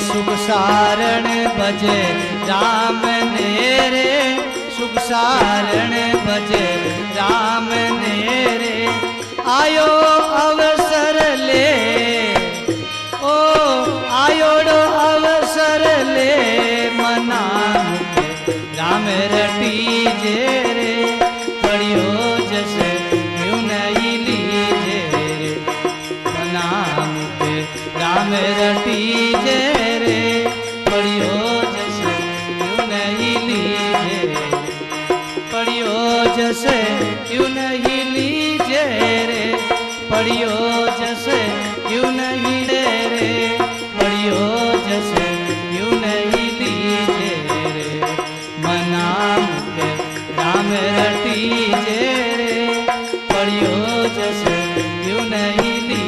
सुख सारण भजे राम नेरे, सुख सारण भजे राम नेरे, आयो अवसर ले ओ आयोड़ो अवसर ले, मना राम रटी जे रे, पढ़ियो जस क्यों नहीं लीजे रे, मना राम रटी जे रे, पढ़ियो जस क्यों नहीं लीजे, पढ़ियो जस क्यों नहीं लीजे रे, पढ़ियो जस क्यों नहीं ले रे, पढ़ियो जस क्यों नहीं लीजे रे, मना मुके राम रटी जे रे, पढ़ियो जस क्यों नहीं लीजे।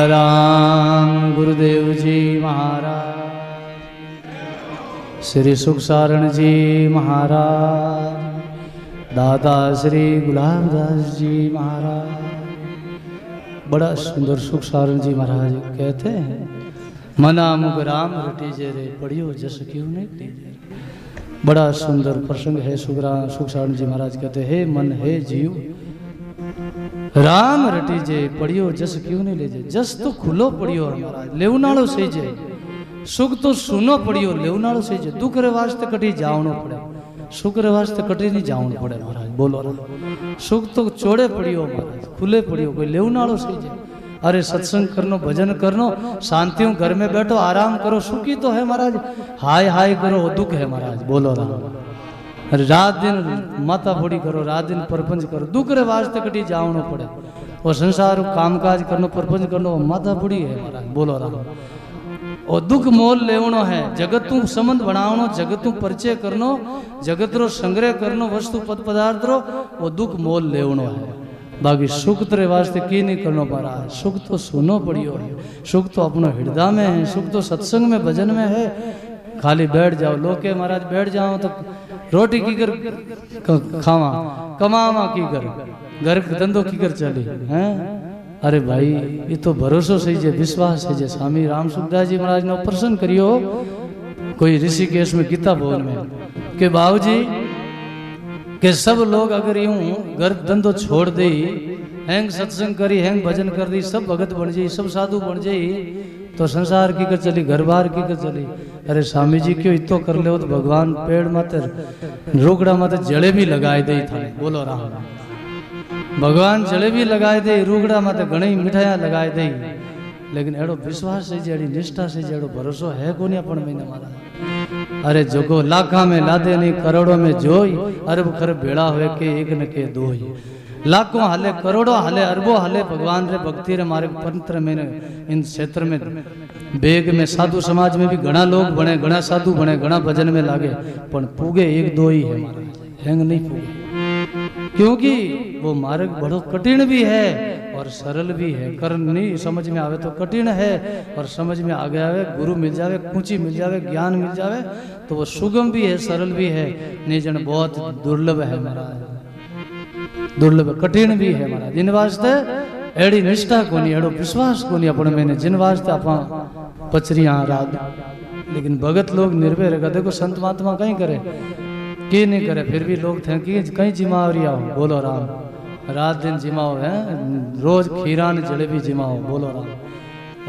राम गुरुदेव जी महाराज, श्री सुखसारण जी महाराज, दादा श्री गुलाबदास जी महाराज। बड़ा सुंदर सुखसारण जी महाराज कहते हैं, मना मुख राम रटी जे रे, पढ़ियो जस क्यों नहीं लीजे। बड़ा सुंदर प्रसंग है। सुखसारण जी महाराज कहते हे मन हे जीव, राम रटी जे पढ़ियो जस क्यों नहीं लेजे। जस तो खुलो पढ़ियो महाराज, लेवनाड़ो से जे, सुख तो सुनो पढ़ियो लेवनाड़ो से जे, दुख रे वास्ते कटी जावनो पड़े, सुख रे वास्ते कटी नहीं जावनो पड़े महाराज। बोलो राम, सुख तो चोड़े पढ़ियो महाराज, खुले पढ़ियो, कोई लेवनाड़ो से जे। अरे सत्संग करनो, भजन करनो, शांतियों घर में बैठो आराम करो, सुखी तो है महाराज, हाय हाय करो वो दुख है महाराज। बोलो राम, रात दिन माता फोड़ी करो, रात दिन परपंच करो, दुख रे वास्ते कटी जावनो पड़े, और संसार कामकाज करनो, परपंच करनो माता फोड़ी है महाराज। बोलो राम, और दुख मोल लेवनो है, जगत तू संबंध बनावनो, जगत तू परिचय करनो, जगत रो संग्रह करनो, वस्तु पद पदार्थ रो वो दुख मोल लेवनो है। बाकी सुख तेरे वास्ते की नहीं करनो महाराज, सुख तो सुनो पड़ियो है, सुख तो अपनो हृदय में है, सुख तो सत्संग में भजन में है। खाली बैठ जाओ, लोग के महाराज बैठ जाओ तो रोटी की कर खावा, कमावा की कर, घर धंधो की कर चली हैं। अरे भाई ये तो भरोसो से जे, विश्वास है जे। स्वामी राम सुखदास जी महाराज ने प्रसन्न करियो कोई ऋषिकेश में गीता भवन में, के बाबूजी के सब लोग अगर यूं घर धंधो छोड़ दे, हैंग सत्संग करी, हैंग भजन कर दी, सब भगत बन जाई, सब साधु बन जाई, तो संसार की कर चली, घर बार की कर चली। अरे स्वामी जी क्यों इतो कर ले, तो भगवान पेड़ माते रोकड़ा माते जलेबी लगाए दे था। बोलो राम, भगवान जलेबी लगाए दे, रोकड़ा माते घणी मिठाइयां लगाए दे, लेकिन एड़ो विश्वास से जेड़ी निष्ठा से जेड़ो भरोसो है कोनी अपन में हमारा। अरे जोगो लाखा में लादे नहीं, करोड़ों में जोई, अरब खरब भेड़ा हुए के एक न के दोई, लाखों हाले करोड़ों हाले अरबों हाले भगवान रे भक्ति रे मारे पंत्र में इन क्षेत्र में बेग में साधु समाज में भी घना लोग बने, घना साधु बने, घना भजन में लागे, पर पूगे एक दो ही है महाराज, हैंग नहीं पूगे। क्योंकि वो मार्ग बड़ो कठिन भी है और सरल भी है। कर्म नहीं समझ में आवे तो कठिन है, और समझ में आ गया है, गुरु मिल जावे, कुंची मिल जावे, ज्ञान मिल जावे तो वो सुगम भी है, सरल भी है। निजन बहुत दुर्लभ है महाराज, दुर्लभ कठिन भी है महाराज। जिन वास्ते एड़ी निष्ठा कोनी, एड़ो विश्वास कोनी अपन में, जिन वास्ते आपा पचरिया रात, लेकिन भगत लोग निर्भय रहेगा। देखो संत महात्मा कहीं करे की नहीं करे, फिर भी लोग थे कि कहीं जिमाओ रिया हो। बोलो राम, रात दिन जिमाओ है, रोज खीरान जलेबी जिमाओ। बोलो राम,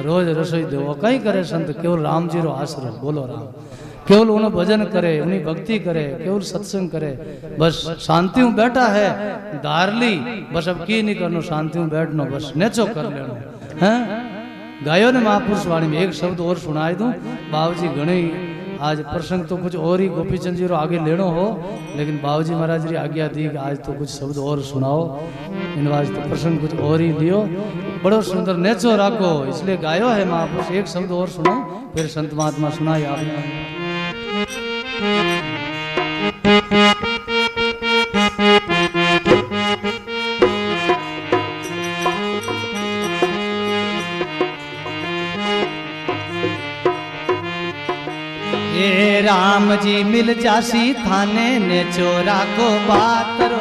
रोज रसोई दो, कहीं करे संत केवल राम जी रो आश्रय। बोलो राम, केवल उन्हें भजन करे, उन्हें भक्ति करे, केवल सत्संग करे, बस शांति में बैठा है दारली, बस अब की नहीं करनो, शांति में बैठनो, बस नेचो कर लेनो है। गायो ने महापुरुष वाणी में एक शब्द और सुनाई दूं, बाबूजी घणी आज प्रसंग तो कुछ और ही गोपीचंद जी रो आगे लेनो हो, लेकिन बाबूजी महाराज जी आज्ञा दी कि आज तो कुछ शब्द और सुनाओ। इन वास्ते प्रसंग कुछ और ही लियो, बड़ो सुंदर नेचो राखो, इसलिए गायो है महापुरुष। एक शब्द और सुनो, फिर संत महात्मा सुनाई आपने। राम जी मिल जासी थाने ने चोरा को बात करो,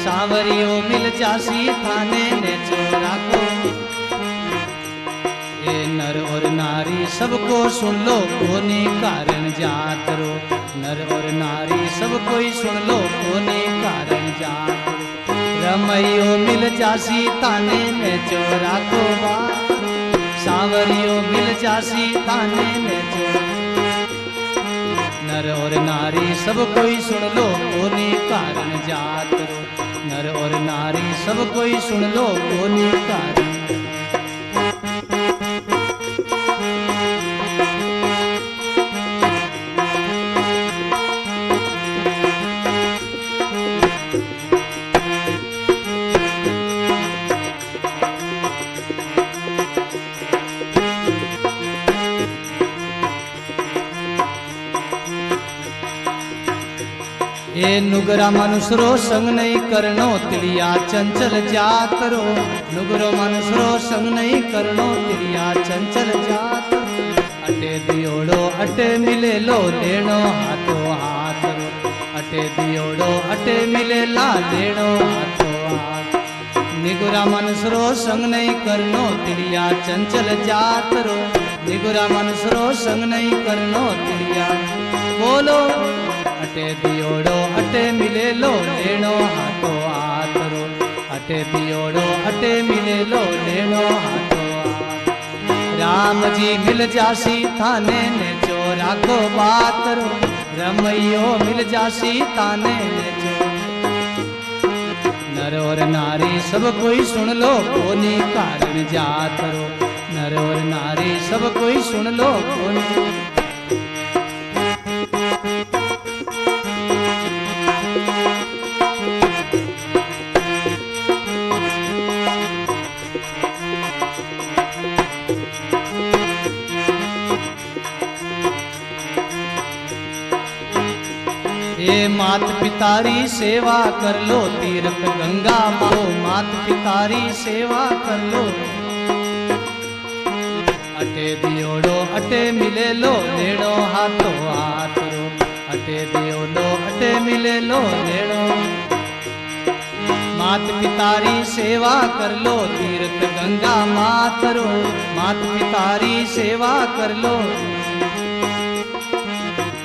सांवरियो मिल जासी थाने ने चोरा को। ये नर और नारी सबको सुन लो, कोनी कारण जात रो। नर और नारी सब कोई सुन लो, कोनी कारण जात रो। रमैयो मिल जासी थाने ने चोरा को बात, सांवरियो मिल जासी थाने ने चोरा। नर और नारी सब कोई सुन लो, कोनी कारण जात रो। नर और नारी सब कोई सुन लो, कोनी कारण। ये नुगरा मनुष्यरो संग नहीं करनो, तिलिया चंचल जात रो। नुगरो मनुष्यरो संग नहीं करनो, तिलिया चंचल जात। अटे दियोड़ो अटे मिले लो, लेनो हाथो हाथ रो। अटे दियोड़ो अटे मिले ला, लेनो हाथो हाथ। निगुरा मनुष्यरो संग नहीं करनो, तिलिया चंचल जात रो। निगुरा मनुष्यरो संग नहीं करनो, तिलिया। बोलो अटे दियोड़ो अटे मिले लो, लेनो हाथो हाथ रो। अटे दियोड़ो अटे मिले लो, लेनो हाथो हाथ। राम जी मिल जासी थाने ने चोरा को बात रो। रमैयो मिल जासी थाने ने चोरा। नर और नारी सब कोई सुन लो, कोनी कारण जात रो। नर और नारी सब कोई सुन लो, कोनी। ये मात पितारी सेवा कर लो, तीर्थ गंगा माओ। मात पितारी सेवा कर लो। अटे दियोड़ो अटे मिले लो, लेनो हाथो हाथ रो। अटे दियोड़ो अटे मिले लो, लेनो। मात पितारी सेवा कर लो, तीर्थ गंगा मात रो। मात पितारी सेवा कर लो।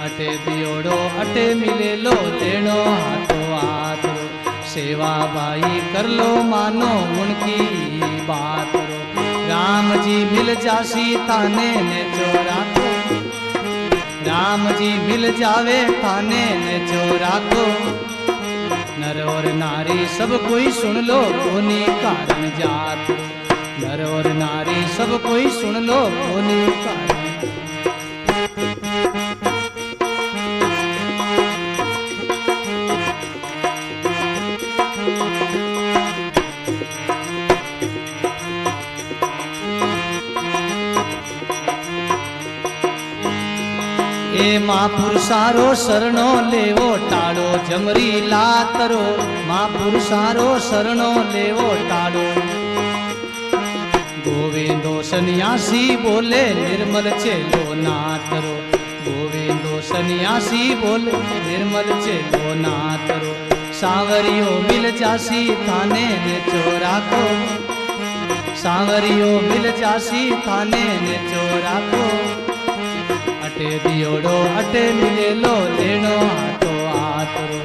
अटे दियोड़ो अटे मिले लो, लेनो हाथो हाथ रो। सेवा बाई कर लो, मानो उनकी बात रो। राम जी मिल जासी थाने ने चोरा को। राम जी मिल जावे थाने ने चोरा को। नर और नारी सब कोई सुन लो, कोनी कारण जात रो। नर और नारी सब कोई सुन लो, कोनी कारण। ए महापुरुषारो शरणो लेवो, टाड़ो जमरी लातरो। महापुरुषारो शरणो लेवो, टाड़ो। गोविंदो सन्यासी बोले, निर्मल चेलो नातरो। गोविंदो सन्यासी बोले, निर्मल चेलो नातरो। सांवरियो मिल जासी थाने ने चोरा को। सांवरियो मिल जासी थाने ने चोरा को। अटे दियोड़ो अटे मिले लो, लेनो हाथो हाथ रो।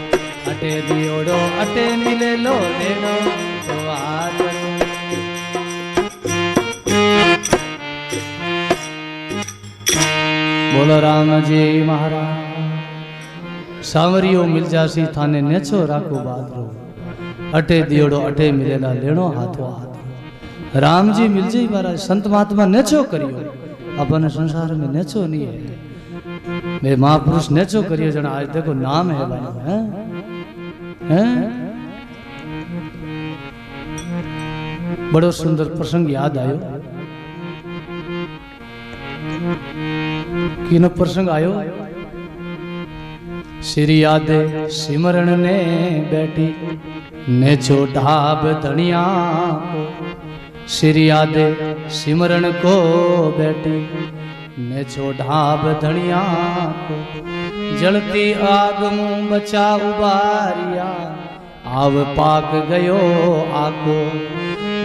अटे दियोड़ो अटे मिले लो, लेनो हाथो हाथ रो। बोलो राम जी महाराज। सांवरियो मिल जासी थाने नेचो राखो बादरो। अटे दियोड़ो अटे मिलेला, लेनो हाथो हाथ। राम जी मिल जाई महाराज, संत महात्मा नेचो करियो। अपन संसार में नेचो नहीं है। वे महापुरुष नेचो करिए जन आज देखो नाम है भाई हैं बड़ो सुंदर प्रसंग याद आयो किन प्रसंग आयो श्री याद सिमरण ने बैठी नेचो ढाब धनिया को श्री याद सिमरण को बैठी नेचो ढाब धनिया को जलती आग मुंह बचा उबारिया आव पाक गयो आको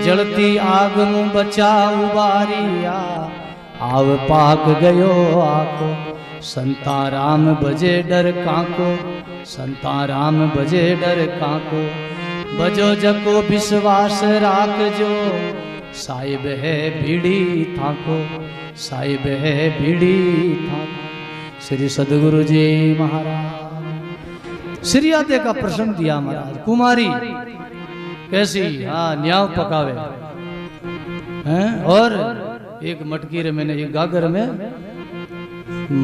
जलती आग मुंह बचा उबारिया आव पाक गयो आको संता राम बजे डर काको संता राम बजे डर काको बजो जको विश्वास राख जो साहिब है बीड़ी थाको साहिब है बीड़ी थाको। श्री सदगुरु जी महाराज श्री आदे का प्रसंग दिया महाराज कुमारी कैसी हाँ न्याव पकावे हैं और एक मटकी रे मैंने एक गागर में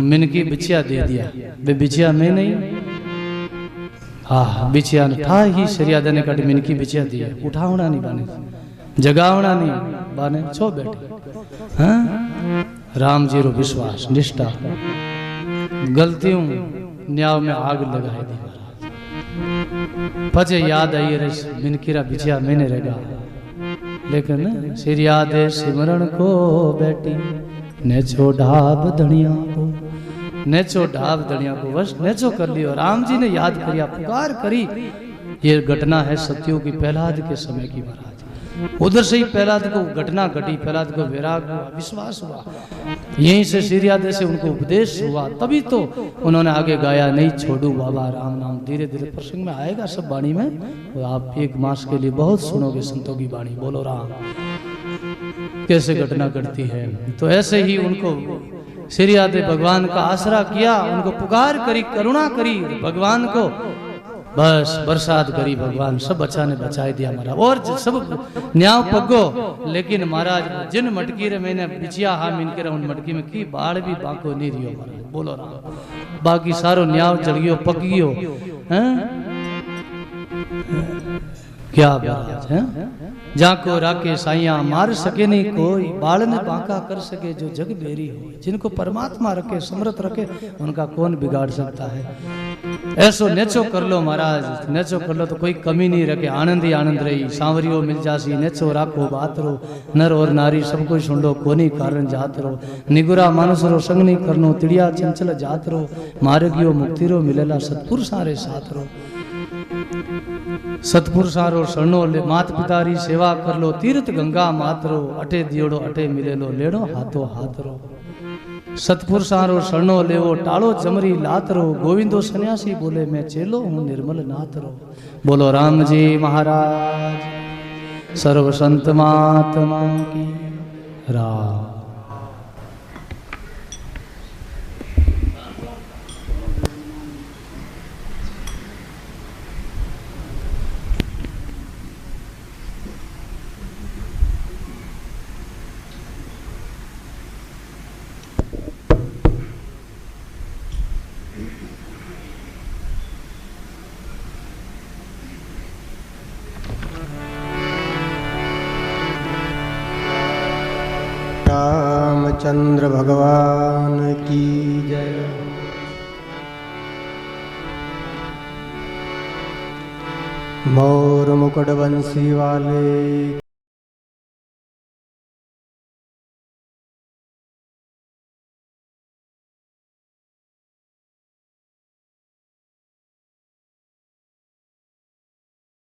मिनकी बिछिया दे दिया वे बिछिया में नहीं हाँ बिछिया था ही शरियादा ने कटी मिनकी बिछिया दिया उठावना नहीं बाने जगावना नहीं बाने छो बैठे हाँ राम जी रो विश्वास निष्ठा गलतियों न्याव में आग लगाई दी पचे याद आई रही मिनकीरा बिछिया मैंने रहेगा लेकिन श्री याद सिमरण को बैठी नेचो ढाब धनिया को नेचो ढाब धनिया को बस नेचो कर लियो राम जी ने याद करिया पुकार करी। ये घटना है सत्यों की प्रहलाद के समय की महाराज उधर से ही प्रहलाद को घटना घटी प्रहलाद को वैराग हुआ विश्वास हुआ यहीं से श्रीयाद से उनको उपदेश हुआ तभी तो उन्होंने आगे गाया नहीं छोड़ू बाबा राम नाम धीरे धीरे प्रसंग में आएगा सब वाणी में तो आप एक मास के लिए बहुत सुनोगे संतों की वाणी बोलो राम कैसे घटना घटती है। तो ऐसे ही उनको श्रीयाद भगवान का आसरा किया उनको पुकार करी करुणा करी भगवान को बस बरसात करी भगवान सब बच्चा ने बचाई दिया महाराज और सब न्याव पगो लेकिन महाराज जिन मटकी रे मैंने बिछिया हा मिनके उन मटकी में की बाढ़ भी बाको नहीं रियो महाराज बोलो राम बाकी सारो न्याव जल गयो पक गयो हैं क्या महाराज हैं जाको राके साइया मार सके नहीं कोई बाल ने बांका कर सके जो जग बेरी हो जिनको परमात्मा रखे समर्थ रखे उनका कौन बिगाड़ सकता है। ऐसो नेचो कर लो महाराज नेचो कर लो तो कोई कमी नहीं रखे आनंद ही आनंद रही सांवरियो मिल जासी नेचो राखो बात रो नर और नारी सब कोई सुंडो कोनी कारण जात रो निगुरा मानुस रो संग नहीं करनो तिड़िया चंचल जात रो मार्गियो मुक्ति रो मिलेला सतपुर सारे साथ रो सतपुर सारो शरणो ले मात पिता री सेवा कर लो तीर्थ गंगा मातरो अटे दियोड़ो अटे मिलेलो लेड़ो हाथो हाथ रो सतपुर सारो शरणो लेवो टालो जमरी लातरो गोविंदो सन्यासी बोले मैं चेलो हूँ निर्मल नातरो बोलो राम जी महाराज सर्व संत महात्मा की राम। रामचंद्र भगवान की जय। मोर मुकुट बंसी वाले